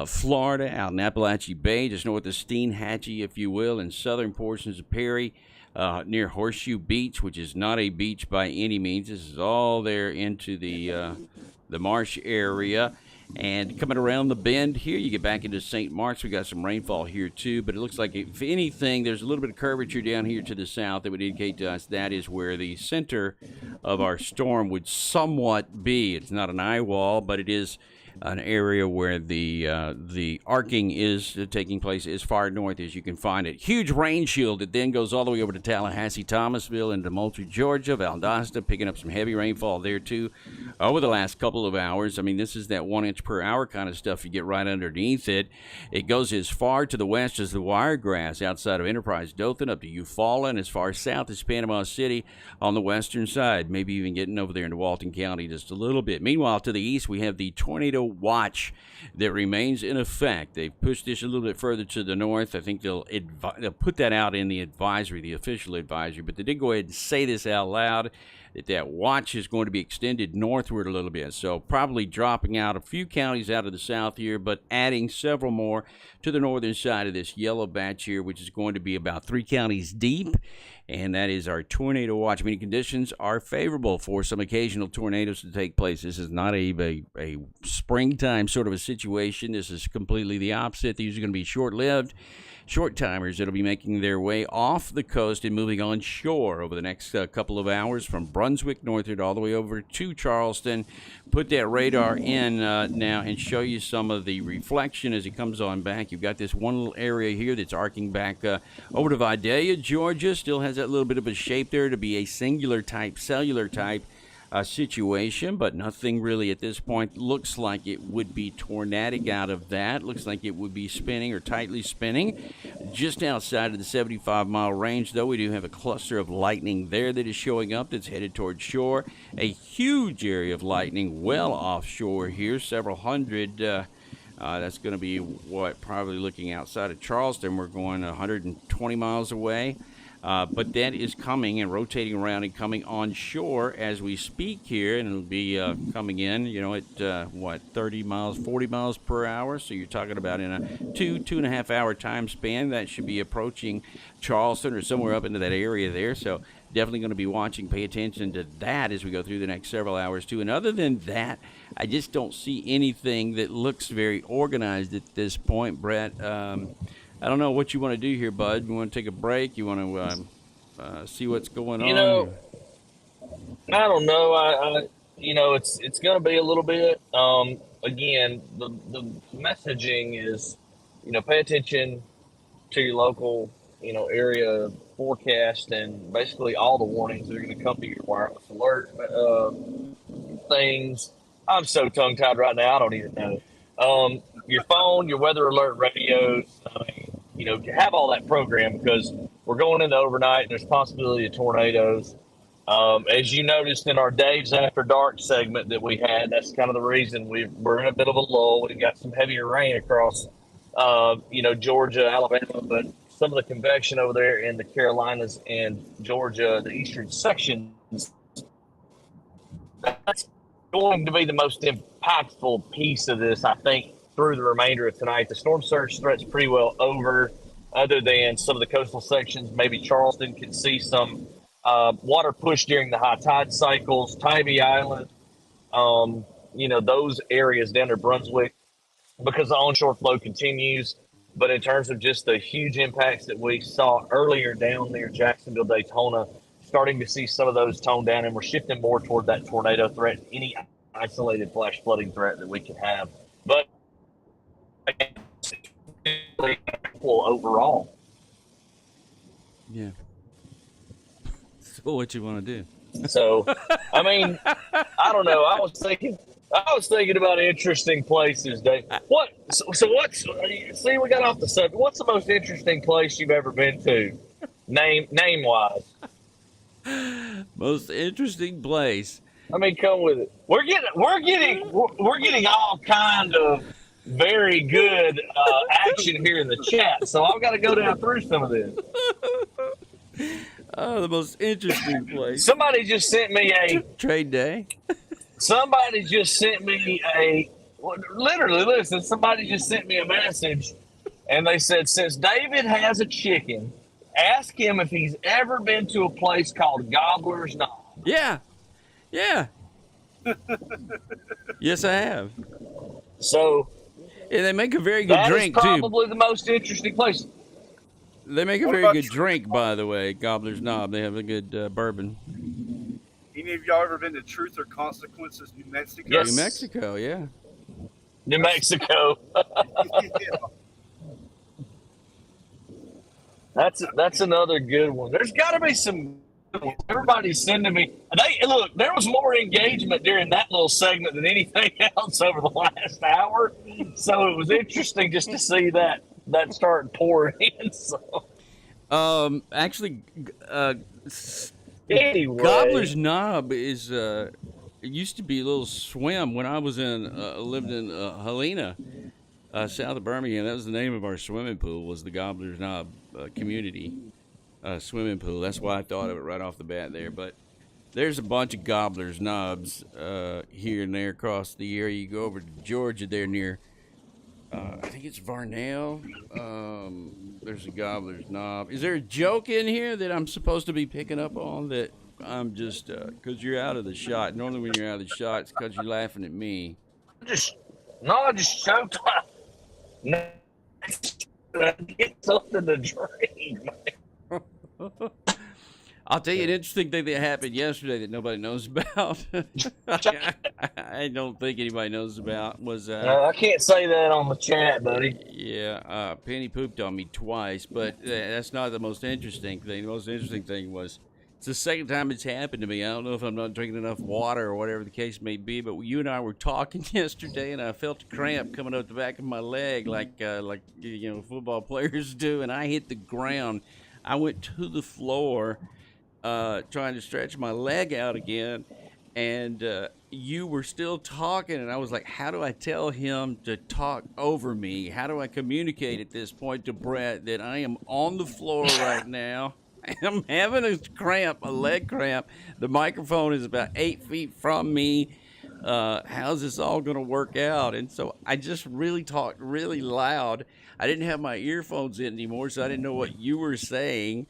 [SPEAKER 1] Florida, out in Appalachia Bay, just north of Steinhatchee, if you will, and southern portions of Perry, near Horseshoe Beach, which is not a beach by any means. This is all there into the marsh area. And coming around the bend here, you get back into St. Mark's. We got some rainfall here too, but it looks like, if anything, there's a little bit of curvature down here to the south that would indicate to us that is where the center of our storm would somewhat be. It's not an eye wall, but it is an area where the arcing is taking place as far north as you can find it. Huge rain shield that then goes all the way over to Tallahassee, Thomasville, into Moultrie, Georgia, Valdosta, picking up some heavy rainfall there too over the last couple of hours. I mean, this is that 1 inch per hour kind of stuff. You get right underneath it. It goes as far to the west as the Wiregrass outside of Enterprise, Dothan, up to Eufaula, and as far south as Panama City on the western side, maybe even getting over there into Walton County just a little bit. Meanwhile, to the east, we have the tornado watch that remains in effect. They've pushed this a little bit further to the north. I think they'll put that out in the advisory, the official advisory, but they did go ahead and say this out loud, that watch is going to be extended northward a little bit. So probably dropping out a few counties out of the south here, but adding several more to the northern side of this yellow batch here, which is going to be about 3 counties deep. And that is our tornado watch. Meaning conditions are favorable for some occasional tornadoes to take place. This is not a springtime sort of a situation. This is completely the opposite. These are going to be short-lived, short-timers that'll be making their way off the coast and moving on shore over the next couple of hours from Brunswick northward all the way over to Charleston. Put that radar in now and show you some of the reflection as it comes on back. You've got this one little area here that's arcing back over to Vidalia, Georgia. Still has that little bit of a shape there to be a singular type, cellular type situation, but nothing really at this point looks like it would be tornadic out of that. Looks like it would be spinning or tightly spinning. Just outside of the 75-mile range, though, we do have a cluster of lightning there that is showing up that's headed toward shore. A huge area of lightning well offshore here, several hundred. That's going to be probably looking outside of Charleston. We're going 120 miles away. But that is coming and rotating around and coming on shore as we speak here, and it'll be coming in, at 30 miles, 40 miles per hour. So you're talking about in a 2.5 hour time span that should be approaching Charleston or somewhere up into that area there. So definitely going to be watching. Pay attention to that as we go through the next several hours, too. And other than that, I just don't see anything that looks very organized at this point, Brett. I don't know what you want to do here, bud. You want to take a break? You want to see what's going
[SPEAKER 2] You
[SPEAKER 1] on?
[SPEAKER 2] know, I don't know. It's going to be a little bit. Again, the messaging is, pay attention to your local, area forecast and basically all the warnings that are going to come to your wireless alert things. I'm so tongue tied right now. I don't even know. Your phone, your weather alert radios. I mean, have all that programmed because we're going into overnight and there's possibility of tornadoes. As you noticed in our Dave's After Dark segment that we had, that's kind of the reason we're in a bit of a lull. We've got some heavier rain across, Georgia, Alabama, but some of the convection over there in the Carolinas and Georgia, the eastern sections, that's going to be the most impactful piece of this, I think, through the remainder of tonight. The storm surge threat's pretty well over, other than some of the coastal sections. Maybe Charleston could see some water push during the high tide cycles, Tybee Island, those areas down to Brunswick, because the onshore flow continues. But in terms of just the huge impacts that we saw earlier down near Jacksonville, Daytona, starting to see some of those tone down, and we're shifting more toward that tornado threat, any isolated flash flooding threat that we could have. But again, overall.
[SPEAKER 1] Yeah. So what you want to do?
[SPEAKER 2] So, I mean, I don't know. I was thinking about interesting places, Dave. What? So what's? See, we got off the subject. What's the most interesting place you've ever been to? Name wise.
[SPEAKER 1] Most interesting place.
[SPEAKER 2] I mean, come with it. We're getting all kind of very good action here in the chat. So I've got to go down through some of this.
[SPEAKER 1] Oh, the most interesting place.
[SPEAKER 2] Somebody just sent me a
[SPEAKER 1] trade day.
[SPEAKER 2] Somebody just sent me literally, listen, somebody just sent me a message and they said, since David has a chicken, ask him if he's ever been to a place called Gobbler's Knob.
[SPEAKER 1] Yeah. Yes, I have.
[SPEAKER 2] So,
[SPEAKER 1] yeah, they make a very good drink, too.
[SPEAKER 2] That's probably the most interesting place.
[SPEAKER 1] They make a very good drink, by the way, Gobbler's Knob. They have a good bourbon.
[SPEAKER 3] Any of y'all ever been to Truth or Consequences, New Mexico?
[SPEAKER 2] Yes.
[SPEAKER 1] New Mexico, yeah.
[SPEAKER 2] New Mexico. That's another good one. There's got to be some good ones. Everybody's sending me. Look, there was more engagement during that little segment than anything else over the last hour. So it was interesting just to see that started pouring in. So.
[SPEAKER 1] Actually,
[SPEAKER 2] anyway,
[SPEAKER 1] Gobbler's Knob is it used to be a little swim when I was lived in Helena, south of Birmingham. That was the name of our swimming pool, was the Gobbler's Knob community swimming pool. That's why I thought of it right off the bat there. But there's a bunch of Gobbler's Knobs here and there across the area. You go over to Georgia there near I think it's Varnell. There's a Gobbler's Knob. Is there a joke in here that I'm supposed to be picking up on that I'm just, because you're out of the shot? Normally when you're out of the shot, it's because you're laughing at me.
[SPEAKER 2] just choked. Get something to drink.
[SPEAKER 1] I'll tell you an interesting thing that happened yesterday that nobody knows about. I don't think anybody knows about. Was
[SPEAKER 2] I can't say that on the chat, buddy.
[SPEAKER 1] Yeah, Penny pooped on me twice, but that's not the most interesting thing. The most interesting thing was it's the second time it's happened to me. I don't know if I'm not drinking enough water or whatever the case may be, but you and I were talking yesterday, and I felt a cramp coming up the back of my leg, like football players do, and I hit the ground. I went to the floor. Trying to stretch my leg out again, and you were still talking, and I was like, how do I tell him to talk over me? How do I communicate at this point to Brett that I am on the floor right now? I'm having a leg cramp. The microphone is about 8 feet from me. how's this all going to work out? And so I just really talked really loud. I didn't have my earphones in anymore, so I didn't know what you were saying,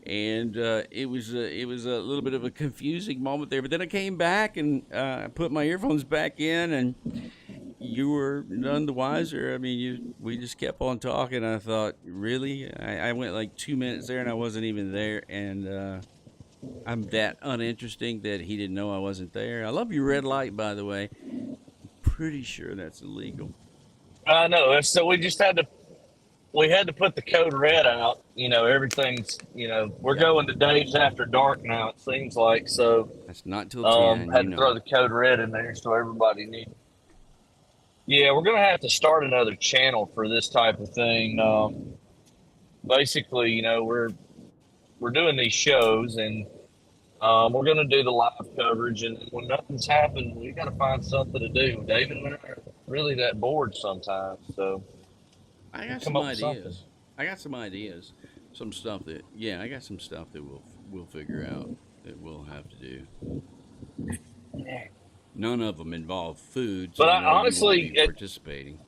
[SPEAKER 1] and it was a little bit of a confusing moment there. But then I came back and put my earphones back in, and you were none the wiser. I mean, we just kept on talking. I thought, really? I went like 2 minutes there, and I wasn't even there, and I'm that uninteresting that he didn't know I wasn't there. I love your red light, by the way. Pretty sure that's illegal.
[SPEAKER 2] I know. So we had to put the code red out. Everything's, we're going to days after dark now, it seems like. So
[SPEAKER 1] That's not till 10.
[SPEAKER 2] had to throw the code red in there so everybody knew. Yeah, we're going to have to start another channel for this type of thing. Basically, we're doing these shows, and we're going to do the live coverage. And when nothing's happened, we got to find something to do. David and I are really that bored sometimes. So
[SPEAKER 1] I got
[SPEAKER 2] come
[SPEAKER 1] some
[SPEAKER 2] up with something.
[SPEAKER 1] ideas. I got some ideas. Some stuff that, yeah, I got some stuff that we'll figure out that we'll have to do. None of them involve food, so
[SPEAKER 2] But I
[SPEAKER 1] you won't
[SPEAKER 2] honestly,
[SPEAKER 1] be participating.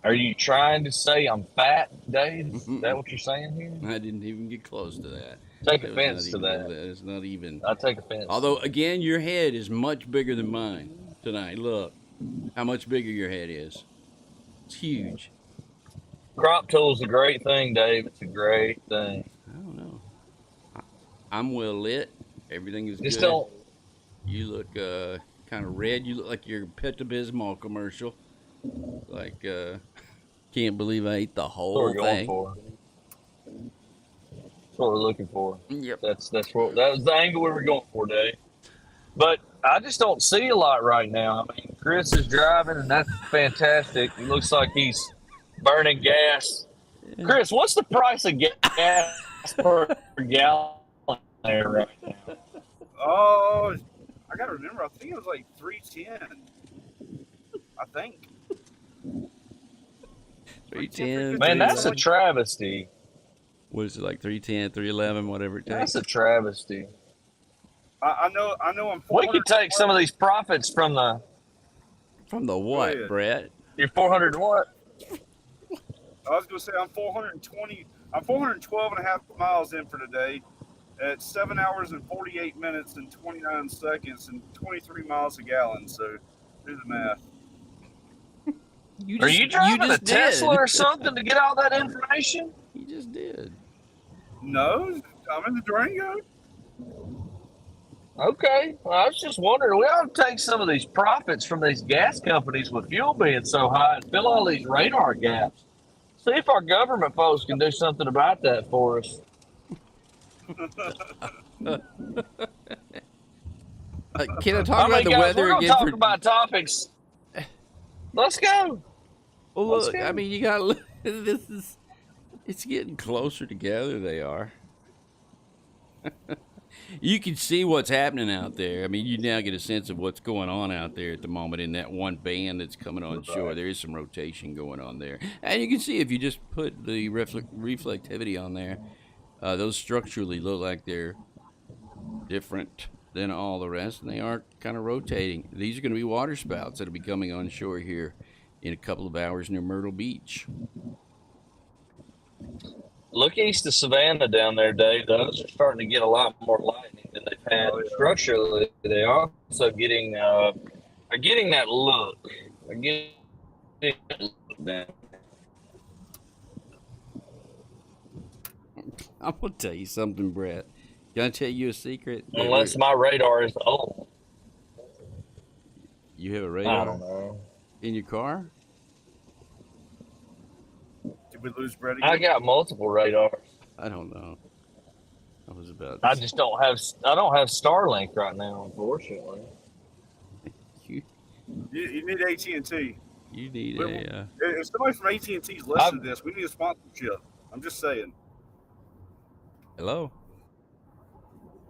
[SPEAKER 2] Are you trying to say I'm fat, Dave? Is that what you're saying here?
[SPEAKER 1] I didn't even get close to that.
[SPEAKER 2] Take
[SPEAKER 1] That was
[SPEAKER 2] offense
[SPEAKER 1] not
[SPEAKER 2] to
[SPEAKER 1] even.
[SPEAKER 2] that.
[SPEAKER 1] It's not even.
[SPEAKER 2] I take offense.
[SPEAKER 1] Although, again, your head is much bigger than mine tonight. Look how much bigger your head is. It's huge.
[SPEAKER 2] Crop tool's a great thing, Dave. It's a great thing.
[SPEAKER 1] I don't know. I'm well lit. Everything is
[SPEAKER 2] Just
[SPEAKER 1] good.
[SPEAKER 2] don't.
[SPEAKER 1] You look kind of red. You look like your Pepto-Bismol commercial. Like, can't believe I ate the
[SPEAKER 2] That's what
[SPEAKER 1] whole
[SPEAKER 2] we're going
[SPEAKER 1] thing.
[SPEAKER 2] for. That's what we're looking for.
[SPEAKER 1] Yep.
[SPEAKER 2] That was the angle we were going for, Dave. But I just don't see a lot right now. I mean, Chris is driving, and that's fantastic. He looks like he's burning gas. Chris, what's the price of gas per gallon there right now?
[SPEAKER 3] Oh, I gotta remember. I think it was like 310. I think.
[SPEAKER 1] 310.
[SPEAKER 2] Man, that's a
[SPEAKER 1] 311.
[SPEAKER 2] travesty.
[SPEAKER 1] What is it, like 310, 311, whatever it takes?
[SPEAKER 2] That's a travesty.
[SPEAKER 3] I know. I'm.
[SPEAKER 2] We could take some of these profits from the
[SPEAKER 1] From the what,
[SPEAKER 3] ahead.
[SPEAKER 1] Brett?
[SPEAKER 2] your 400 what?
[SPEAKER 3] I was gonna say I'm 420. I'm 412 and a half miles in for today, at 7 hours and 48 minutes and 29 seconds and 23 miles a gallon. So, do the math.
[SPEAKER 2] Are you driving a
[SPEAKER 1] just
[SPEAKER 2] Tesla
[SPEAKER 1] did.
[SPEAKER 2] or something to get all that information?
[SPEAKER 1] You just did.
[SPEAKER 3] No, I'm in the Durango.
[SPEAKER 2] Okay. Well, I was just wondering, we ought to take some of these profits from these gas companies with fuel being so high and fill all these radar gaps. See if our government folks can do something about that for us.
[SPEAKER 1] Can I talk
[SPEAKER 2] All
[SPEAKER 1] about
[SPEAKER 2] right,
[SPEAKER 1] the
[SPEAKER 2] guys,
[SPEAKER 1] weather
[SPEAKER 2] we're going to
[SPEAKER 1] again?
[SPEAKER 2] talk about topics. Let's go.
[SPEAKER 1] Well,
[SPEAKER 2] let's
[SPEAKER 1] look,
[SPEAKER 2] go.
[SPEAKER 1] I mean, you got to this is. It's getting closer together. They are. You can see what's happening out there. I mean, you now get a sense of what's going on out there at the moment in that one band that's coming on shore. There is some rotation going on there. And you can see if you just put the reflectivity on there, those structurally look like they're different than all the rest, and they are kind of rotating. These are going to be water spouts that will be coming on shore here in a couple of hours near Myrtle Beach.
[SPEAKER 2] Look east of Savannah down there, Dave. Those are starting to get a lot more lightning than they've had. Structurally, they are also getting are getting that look. They're getting that look down.
[SPEAKER 1] I'm going to tell you something, Brett. Can I tell you a secret?
[SPEAKER 2] Unless my radar is old.
[SPEAKER 1] You have a
[SPEAKER 2] I
[SPEAKER 1] radar
[SPEAKER 2] don't know.
[SPEAKER 1] in your car?
[SPEAKER 3] Did we lose Brett
[SPEAKER 2] I
[SPEAKER 3] again?
[SPEAKER 2] got multiple radars.
[SPEAKER 1] I don't know. I was about
[SPEAKER 2] I just don't have Starlink right now, unfortunately.
[SPEAKER 1] you,
[SPEAKER 3] You need AT&T.
[SPEAKER 1] you need a
[SPEAKER 3] If somebody from AT&T's listening to this, we need a sponsorship. I'm just saying.
[SPEAKER 1] hello.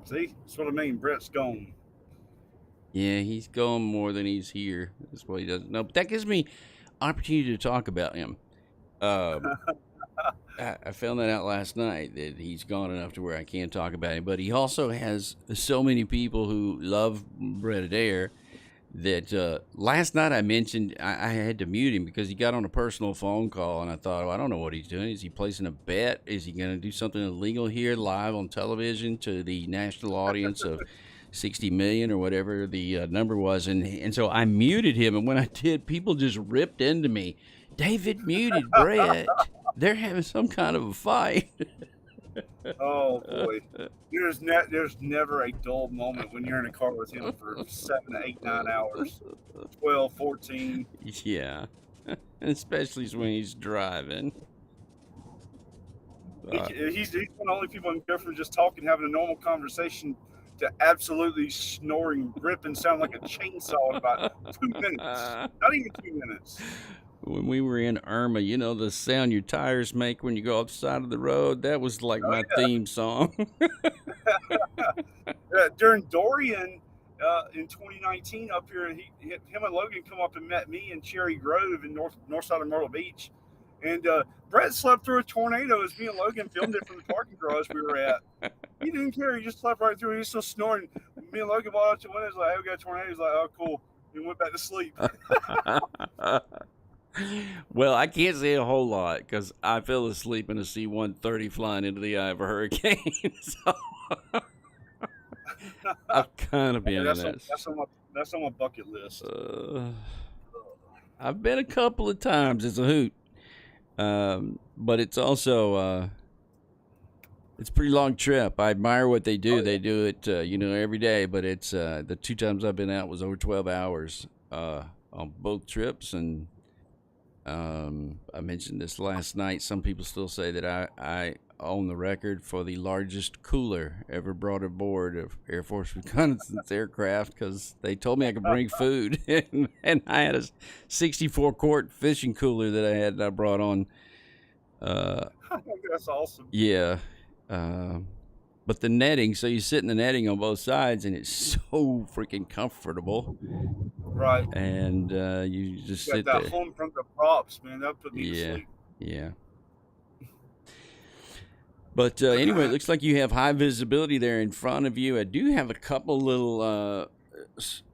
[SPEAKER 3] See, that's what I mean. Brett's gone.
[SPEAKER 1] Yeah, he's gone more than he's here. That's what he doesn't know. But that gives me opportunity to talk about him. I found that out last night that he's gone enough to where I can't talk about him. But he also has so many people who love Brett Adair that last night I mentioned I had to mute him because he got on a personal phone call, and I thought, I don't know what he's doing. Is he placing a bet? Is he going to do something illegal here live on television to the national audience of 60 million or whatever the number was? And so I muted him, and when I did, people just ripped into me. David muted Brett. They're having some kind of a fight.
[SPEAKER 3] Oh boy, there's never a dull moment when you're in a car with him for 7, 8, 9 hours, 12, 14.
[SPEAKER 1] Yeah, especially when he's driving.
[SPEAKER 3] He's one of the only people who can go from just talking, having a normal conversation, to absolutely snoring, ripping, sound like a chainsaw in about 2 minutes. Not even 2 minutes.
[SPEAKER 1] When we were in Irma, you know the sound your tires make when you go off the side of the road? That was like my theme song.
[SPEAKER 3] During Dorian in 2019 up here, him and Logan come up and met me in Cherry Grove in north side of Myrtle Beach. And Brett slept through a tornado as me and Logan filmed it from the parking garage we were at. He didn't care. He just slept right through. He was still snoring. Me and Logan walked out the window. He's like, hey, we got a tornado. He's like, oh, cool. And went back to sleep.
[SPEAKER 1] Well, I can't say a whole lot because I fell asleep in a C-130 flying into the eye of a hurricane. So I've kind of been in that.
[SPEAKER 3] That's on my bucket list.
[SPEAKER 1] I've been a couple of times. It's a hoot. But it's also it's a pretty long trip. I admire what they do. They do it, every day. But it's the 2 times I've been out was over 12 hours on both trips. And I mentioned this last night. Some people still say that I own the record for the largest cooler ever brought aboard of Air Force reconnaissance aircraft because they told me I could bring food. and I had a 64-quart fishing cooler that I brought on.
[SPEAKER 3] That's awesome.
[SPEAKER 1] Yeah. But the netting, so you sit in the netting on both sides, and it's so freaking comfortable.
[SPEAKER 3] Right.
[SPEAKER 1] And you just sit
[SPEAKER 3] that
[SPEAKER 1] there.
[SPEAKER 3] home from the props, man. That put me to sleep.
[SPEAKER 1] Yeah. But anyway, it looks like you have high visibility there in front of you. I do have a couple little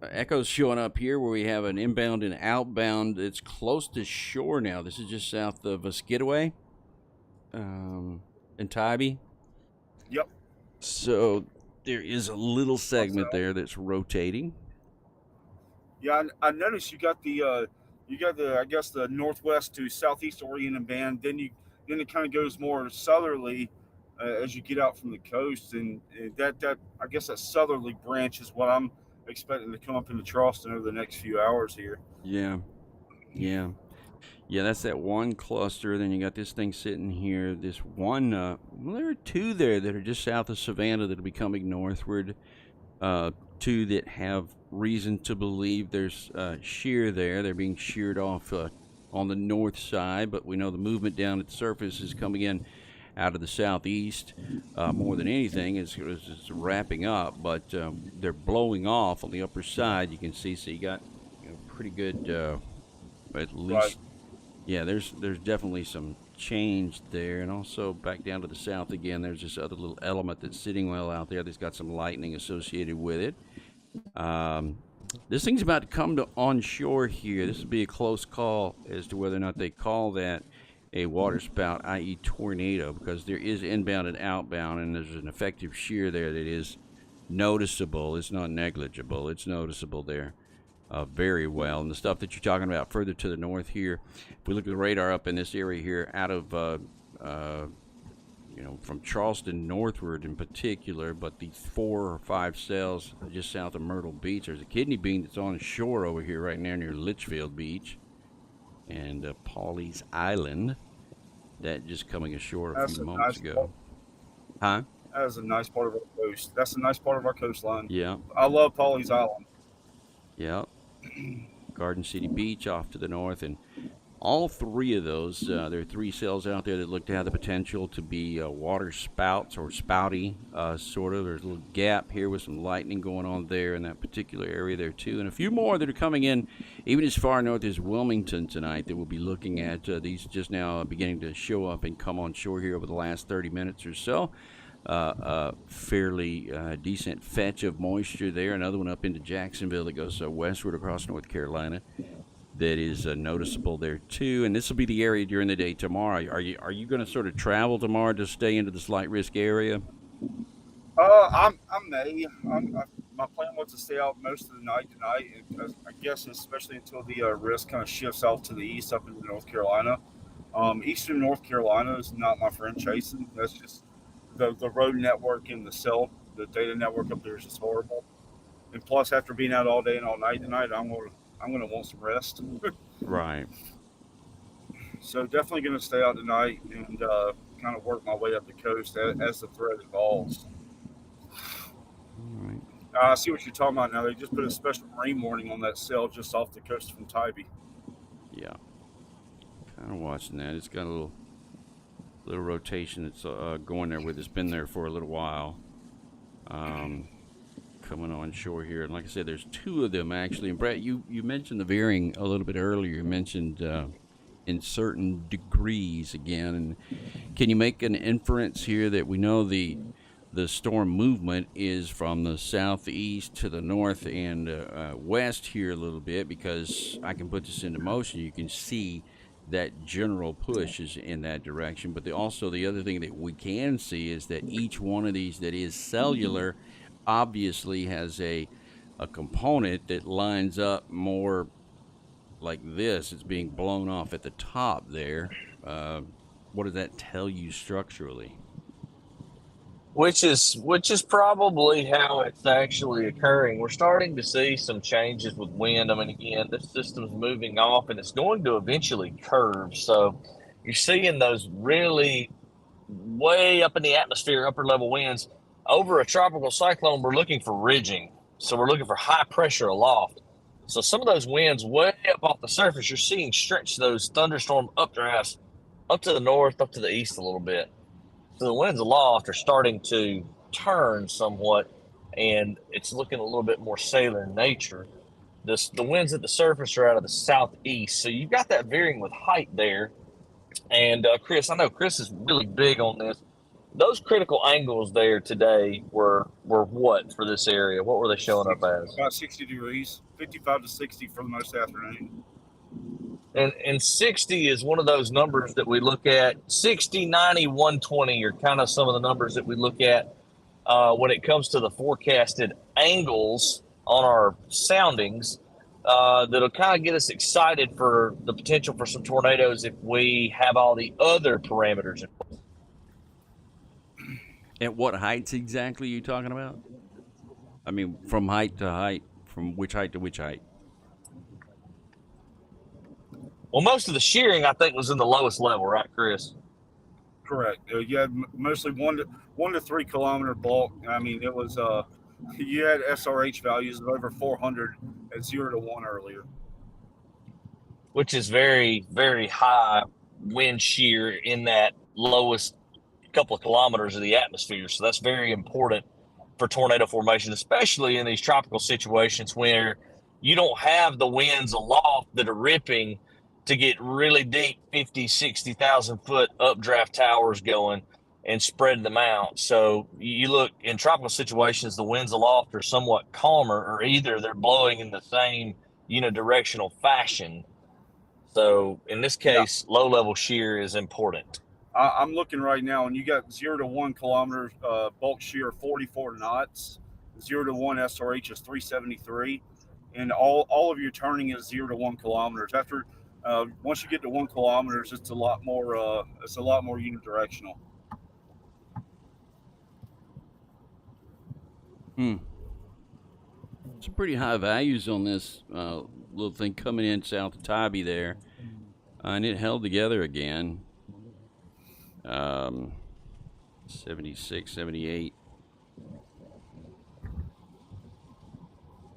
[SPEAKER 1] echoes showing up here where we have an inbound and outbound. It's close to shore now. This is just south of Skidaway and Tybee.
[SPEAKER 3] Yep.
[SPEAKER 1] So there is a little segment there that's rotating.
[SPEAKER 3] Yeah, I noticed you got the I guess the northwest to southeast oriented band. Then it kind of goes more southerly as you get out from the coast, and that I guess that southerly branch is what I'm expecting to come up into Charleston over the next few hours here.
[SPEAKER 1] Yeah. That's that one cluster. Then you got this thing sitting here. This one, well, there are 2 there that are just south of Savannah that will be coming northward. 2 that have reason to believe there's shear there. They're being sheared off on the north side, but we know the movement down at the surface is coming in out of the southeast more than anything. It's wrapping up, but they're blowing off on the upper side. You can see, so you got pretty good, at least. Right. Yeah, there's definitely some change there. And also back down to the south again, there's this other little element that's sitting well out there that's got some lightning associated with it. This thing's about to come to onshore here. This would be a close call as to whether or not they call that a waterspout, i.e. tornado, because there is inbound and outbound, and there's an effective shear there that is noticeable. It's not negligible. It's noticeable there very well. And the stuff that you're talking about further to the north here, if we look at the radar up in this area here, out of from Charleston northward in particular, but the 4 or 5 cells just south of Myrtle Beach, there's a kidney bean that's on shore over here right now near Litchfield Beach and Pawleys Island. That just coming ashore a few moments ago. Huh?
[SPEAKER 3] That is a nice part of our coast. That's a nice part of our coastline.
[SPEAKER 1] Yeah.
[SPEAKER 3] I love Pawleys Island.
[SPEAKER 1] Yeah. Garden City Beach off to the north, and All three of those, there are three cells out there that look to have the potential to be water spouts or spouty, sort of. There's a little gap here with some lightning going on there in that particular area there, too. And a few more that are coming in even as far north as Wilmington tonight that we'll be looking at. These just now beginning to show up and come on shore here over the last 30 minutes or so. Fairly decent fetch of moisture there. Another one up into Jacksonville that goes westward across North Carolina. That is noticeable there too, and this will be the area during the day tomorrow. Are you going to sort of travel tomorrow to stay into this light risk area?
[SPEAKER 3] I may. My plan was to stay out most of the night tonight. I guess especially until the risk kind of shifts off to the east up into North Carolina. Eastern North Carolina is not my friend chasing. That's just the road network and the data network up there is just horrible. And plus, after being out all day and all night tonight, I'm gonna want some rest.
[SPEAKER 1] Right.
[SPEAKER 3] So definitely gonna stay out tonight and kind of work my way up the coast as the threat evolves.
[SPEAKER 1] All right.
[SPEAKER 3] I see what you're talking about now. They just put a special rain warning on that cell just off the coast from Tybee.
[SPEAKER 1] Yeah. Kind of watching that. It's got a little rotation that's going there with. It's been there for a little while. Coming on shore here, and like I said, there's two of them actually. And Brett, you mentioned the veering a little bit earlier. You mentioned in certain degrees again, and can you make an inference here that we know the storm movement is from the southeast to the north and west here a little bit, because I can put this into motion. You can see that general push is in that direction, but also the other thing that we can see is that each one of these that is cellular obviously has a component that lines up more like this. It's being blown off at the top there. What does that tell you structurally?
[SPEAKER 2] Which is probably how it's actually occurring. We're starting to see some changes with wind. I mean, again, this system's moving off and it's going to eventually curve. So you're seeing those really way up in the atmosphere, upper level winds. Over a tropical cyclone, we're looking for ridging. So we're looking for high pressure aloft. So some of those winds way up off the surface, you're seeing stretch those thunderstorm updrafts up to the north, up to the east a little bit. So the winds aloft are starting to turn somewhat, and it's looking a little bit more sailor in nature. The winds at the surface are out of the southeast. So you've got that veering with height there. And Chris, I know Chris is really big on this. Those critical angles there today were what for this area? What were they showing up as?
[SPEAKER 3] About 60 degrees, 55 to 60 for the most afternoon.
[SPEAKER 2] And 60 is one of those numbers that we look at. 60, 90, 120 are kind of some of the numbers that we look at when it comes to the forecasted angles on our soundings. That'll kind of get us excited for the potential for some tornadoes if we have all the other parameters in place.
[SPEAKER 1] At what heights exactly are you talking about? I mean, from height to height, from which height to which height?
[SPEAKER 2] Well, most of the shearing, I think, was in the lowest level, right, Chris?
[SPEAKER 3] Correct. You had mostly 1 to 3 kilometer bulk. I mean, it was you had SRH values of over 400 at 0 to 1 earlier,
[SPEAKER 2] which is very, very high wind shear in that lowest couple of kilometers of the atmosphere. So that's very important for tornado formation, especially in these tropical situations where you don't have the winds aloft that are ripping to get really deep 50, 60,000 foot updraft towers going and spread them out. So you look in tropical situations, the winds aloft are somewhat calmer, or either they're blowing in the same unidirectional fashion. So in this case, low level shear is important.
[SPEAKER 3] I'm looking right now, and you got 0 to 1 kilometers bulk shear 44 knots. 0 to 1 SRH is 373, and all of your turning is 0 to 1 kilometers. After once you get to 1 kilometers, it's a lot more unidirectional.
[SPEAKER 1] Some pretty high values on this little thing coming in south of Tybee there, and it held together again. 76, 78.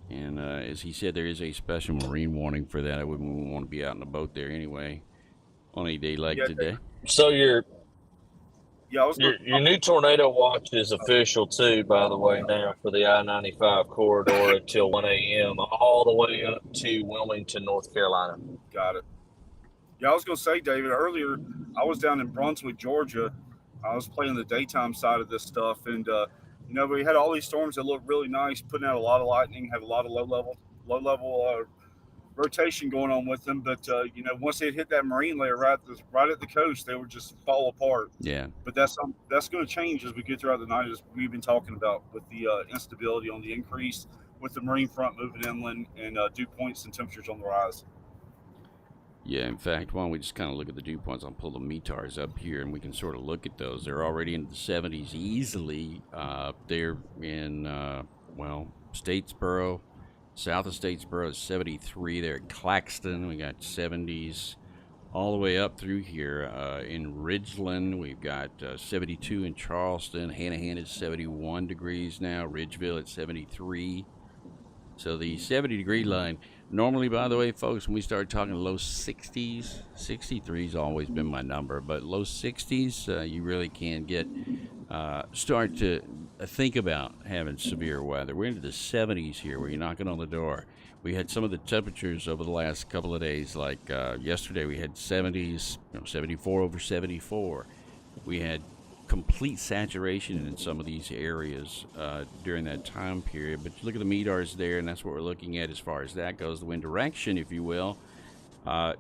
[SPEAKER 1] And as he said, there is a special marine warning for that. I wouldn't want to be out in a boat there anyway. on a day like
[SPEAKER 3] Yeah,
[SPEAKER 1] today.
[SPEAKER 2] So your
[SPEAKER 3] yeah, I was going.
[SPEAKER 2] your new tornado watch is official too, by the way, now for the I-95 corridor until 1 a.m. all the way up to Wilmington, North Carolina.
[SPEAKER 3] Got it. Yeah, I was going to say, David, earlier I was down in Brunswick, Georgia. I was playing the daytime side of this stuff, and we had all these storms that looked really nice, putting out a lot of lightning, had a lot of low level rotation going on with them. But once they hit that marine layer right at the coast, they would just fall apart.
[SPEAKER 1] Yeah.
[SPEAKER 3] But that's going to change as we get throughout the night, as we've been talking about, with the instability on the increase, with the marine front moving inland, and dew points and temperatures on the rise.
[SPEAKER 1] Yeah, in fact, why don't we just kind of look at the dew points? I'll pull the METARs up here, and we can sort of look at those. They're already into the 70s easily. They're in, Statesboro. South of Statesboro is 73. There at Claxton, we got 70s all the way up through here. In Ridgeland, we've got 72 in Charleston. Hanahan is 71 degrees now. Ridgeville at 73. So the 70-degree line, normally, by the way, folks, when we start talking low 60s, 63's always been my number, but low 60s, you really can start to think about having severe weather. We're into the 70s here where you're knocking on the door. We had some of the temperatures over the last couple of days, like yesterday we had 70s, 74 over 74. We had complete saturation in some of these areas during that time period. But you look at the METARs there, and that's what we're looking at as far as that goes. The wind direction, if you will,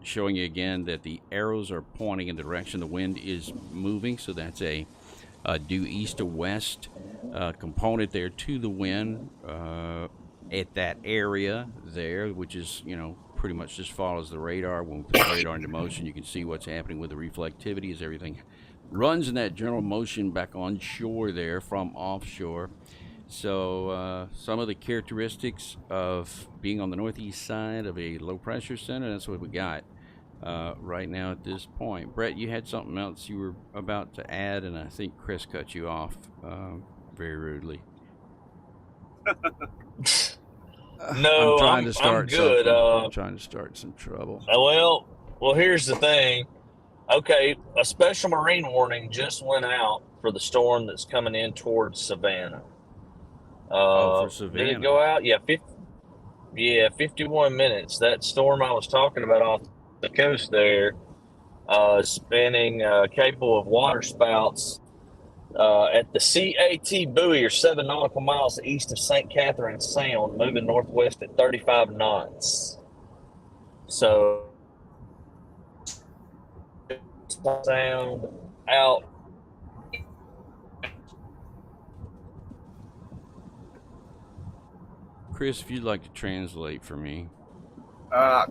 [SPEAKER 1] showing you again that the arrows are pointing in the direction the wind is moving. So that's a due east to west component there to the wind at that area there, which is, pretty much just follows the radar. When we put the radar into motion, you can see what's happening with the reflectivity as everything runs in that general motion back on shore there from offshore. So some of the characteristics of being on the northeast side of a low pressure center, that's what we got right now at this point. Brett, you had something else you were about to add, and I think Chris cut you off very rudely.
[SPEAKER 2] No,
[SPEAKER 1] I'm
[SPEAKER 2] good.
[SPEAKER 1] I'm trying to start some trouble.
[SPEAKER 2] Well, here's the thing. Okay, a special marine warning just went out for the storm that's coming in towards Savannah.
[SPEAKER 1] For Savannah.
[SPEAKER 2] Did it go out? Yeah, 51 minutes. That storm I was talking about off the coast there, spinning, capable of water spouts at the CAT buoy, or 7 nautical miles east of St. Catherine Sound, moving northwest at 35 knots. So, sound out.
[SPEAKER 1] Chris, if you'd like to translate for me.
[SPEAKER 3] I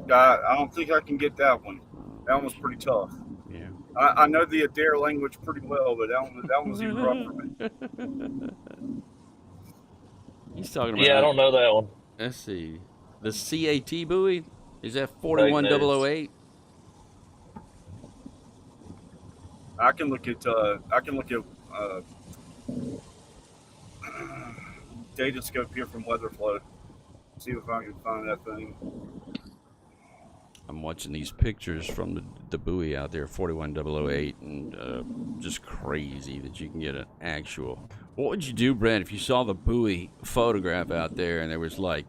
[SPEAKER 3] don't think I can get that one. That one was pretty tough.
[SPEAKER 1] Yeah.
[SPEAKER 3] I know the Adair language pretty well, but that one was even rough for me.
[SPEAKER 1] He's talking about.
[SPEAKER 2] Yeah, I don't know that one.
[SPEAKER 1] Let's see. The CAT buoy, is that 41008?
[SPEAKER 3] I can look at data scope here from WeatherFlow. See if I can find that thing.
[SPEAKER 1] I'm watching these pictures from the buoy out there, 41008, and just crazy that you can get an actual. What would you do, Brent, if you saw the buoy photograph out there and there was like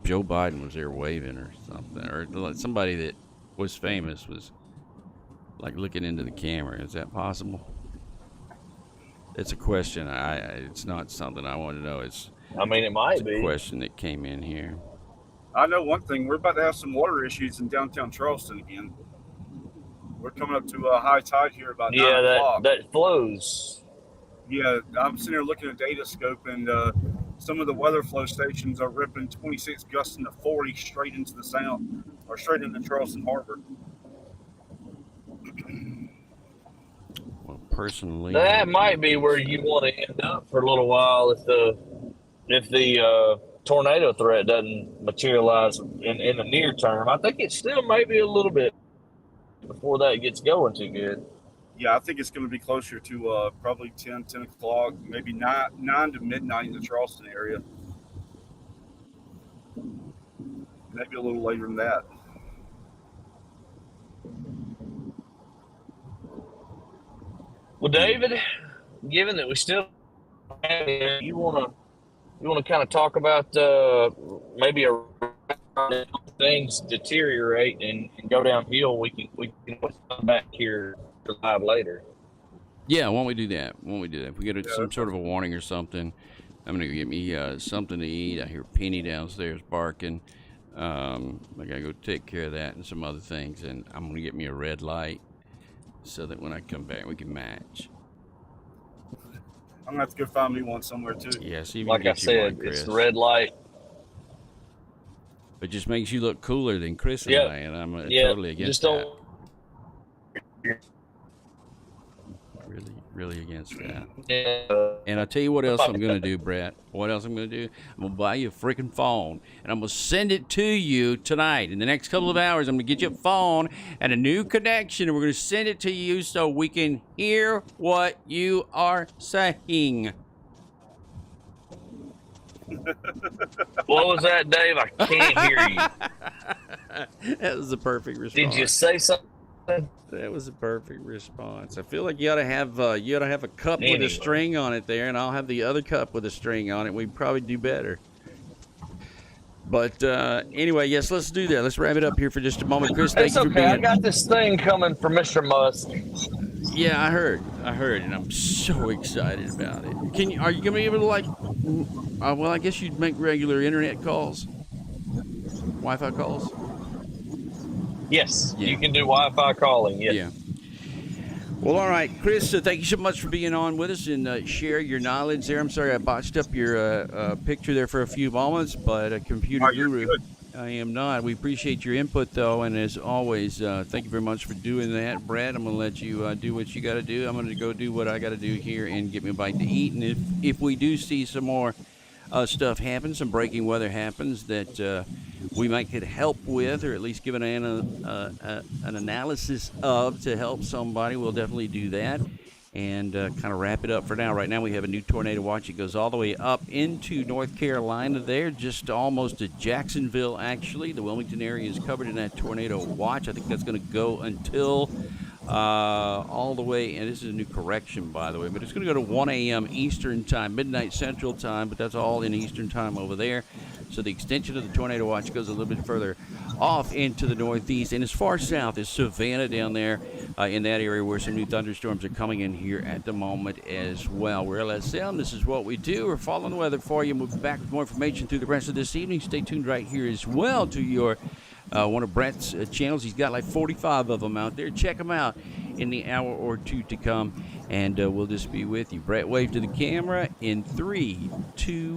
[SPEAKER 1] Joe Biden was there waving or something, or somebody that was famous was like looking into the camera? Is that possible? It's a question. It's not something I want to know.
[SPEAKER 2] It might be
[SPEAKER 1] a question that came in here.
[SPEAKER 3] I know one thing. We're about to have some water issues in downtown Charleston again. We're coming up to a high tide here about 9 o'clock.
[SPEAKER 2] that flows.
[SPEAKER 3] Yeah, I'm sitting here looking at data scope, and some of the WeatherFlow stations are ripping 26 gusts into 40 straight into the Sound, or straight into Charleston Harbor.
[SPEAKER 1] Well, personally,
[SPEAKER 2] that might be where you want to end up for a little while if the tornado threat doesn't materialize in the near term. I think it still might be a little bit before that gets going too good.
[SPEAKER 3] Yeah, I think it's going to be closer to probably 10 o'clock, maybe 9 to midnight in the Charleston area. Maybe a little later than that.
[SPEAKER 2] Well, David, given that we still have it, you wanna kind of talk about maybe things deteriorate and go downhill. We can come back here live later.
[SPEAKER 1] Yeah, why don't we do that? Why don't we do that? If we get
[SPEAKER 3] Yeah,
[SPEAKER 1] some
[SPEAKER 3] that
[SPEAKER 1] sort of
[SPEAKER 3] sounds
[SPEAKER 1] a warning or something, I'm gonna go get me something to eat. I hear Penny downstairs barking. I gotta go take care of that and some other things, and I'm gonna get me a red light so that when I come back we can match.
[SPEAKER 3] I'm gonna have to go find me one somewhere too.
[SPEAKER 1] Yeah, see if you can
[SPEAKER 2] Like I
[SPEAKER 1] get you one,
[SPEAKER 2] said,
[SPEAKER 1] Chris.
[SPEAKER 2] it's the red light.
[SPEAKER 1] It just makes you look cooler than Chris and
[SPEAKER 2] Yep.
[SPEAKER 1] I, and I'm
[SPEAKER 2] Yeah,
[SPEAKER 1] totally against
[SPEAKER 2] just
[SPEAKER 1] that.
[SPEAKER 2] don't.
[SPEAKER 1] Really against that.
[SPEAKER 2] Yeah.
[SPEAKER 1] And I'll tell you what else I'm going to do, Brett. What else I'm going to do? I'm going to buy you a freaking phone, and I'm going to send it to you tonight. In the next couple of hours, I'm going to get you a phone and a new connection, and we're going to send it to you so we can hear what you are saying.
[SPEAKER 2] What was that, Dave? I can't hear you.
[SPEAKER 1] That was the perfect response.
[SPEAKER 2] Did you say something?
[SPEAKER 1] That was a perfect response. I feel like you ought to have a cup with a
[SPEAKER 2] Anyway.
[SPEAKER 1] string on it there, and I'll have the other cup with a string on it. We'd probably do better. But anyway, yes, let's do that. Let's wrap it up here for just a moment. Chris, thank
[SPEAKER 2] It's
[SPEAKER 1] you for
[SPEAKER 2] okay. I
[SPEAKER 1] being.
[SPEAKER 2] got this thing coming from Mr. Musk.
[SPEAKER 1] Yeah, I heard, and I'm so excited about it. Are you gonna be able to well, I guess you'd make regular internet calls, Wi-Fi calls.
[SPEAKER 2] Yes,
[SPEAKER 1] Yeah.
[SPEAKER 2] you can do Wi-Fi calling. Yes.
[SPEAKER 1] Yeah. Well, all right, Chris, thank you so much for being on with us and share your knowledge there. I'm sorry I botched up your picture there for a few moments, but a computer
[SPEAKER 3] Oh, you're
[SPEAKER 1] guru,
[SPEAKER 3] good.
[SPEAKER 1] I am not. We appreciate your input, though, and as always, thank you very much for doing that. Brad, I'm going to let you do what you got to do. I'm going to go do what I got to do here and get me a bite to eat. And if we do see some more stuff happen, some breaking weather happens that we might get help with, or at least give an analysis of to help somebody, we'll definitely do that. And kind of wrap it up for now. Right now we have a new tornado watch. It goes all the way up into North Carolina there, just almost to Jacksonville, actually. The Wilmington area is covered in that tornado watch. I think that's going to go until all the way, and this is a new correction, by the way, but it's going to go to 1 a.m. Eastern time, midnight Central time, but that's all in Eastern time over there. So the extension of the tornado watch goes a little bit further off into the northeast, and as far south as Savannah down there in that area where some new thunderstorms are coming in here at the moment as well. We're LSM. This is what we do. We're following the weather for you. We'll be back with more information through the rest of this evening. Stay tuned right here as well to your one of Brett's channels. He's got like 45 of them out there. Check them out in the hour or two to come, and we'll just be with you. Brett, wave to the camera in 3, 2,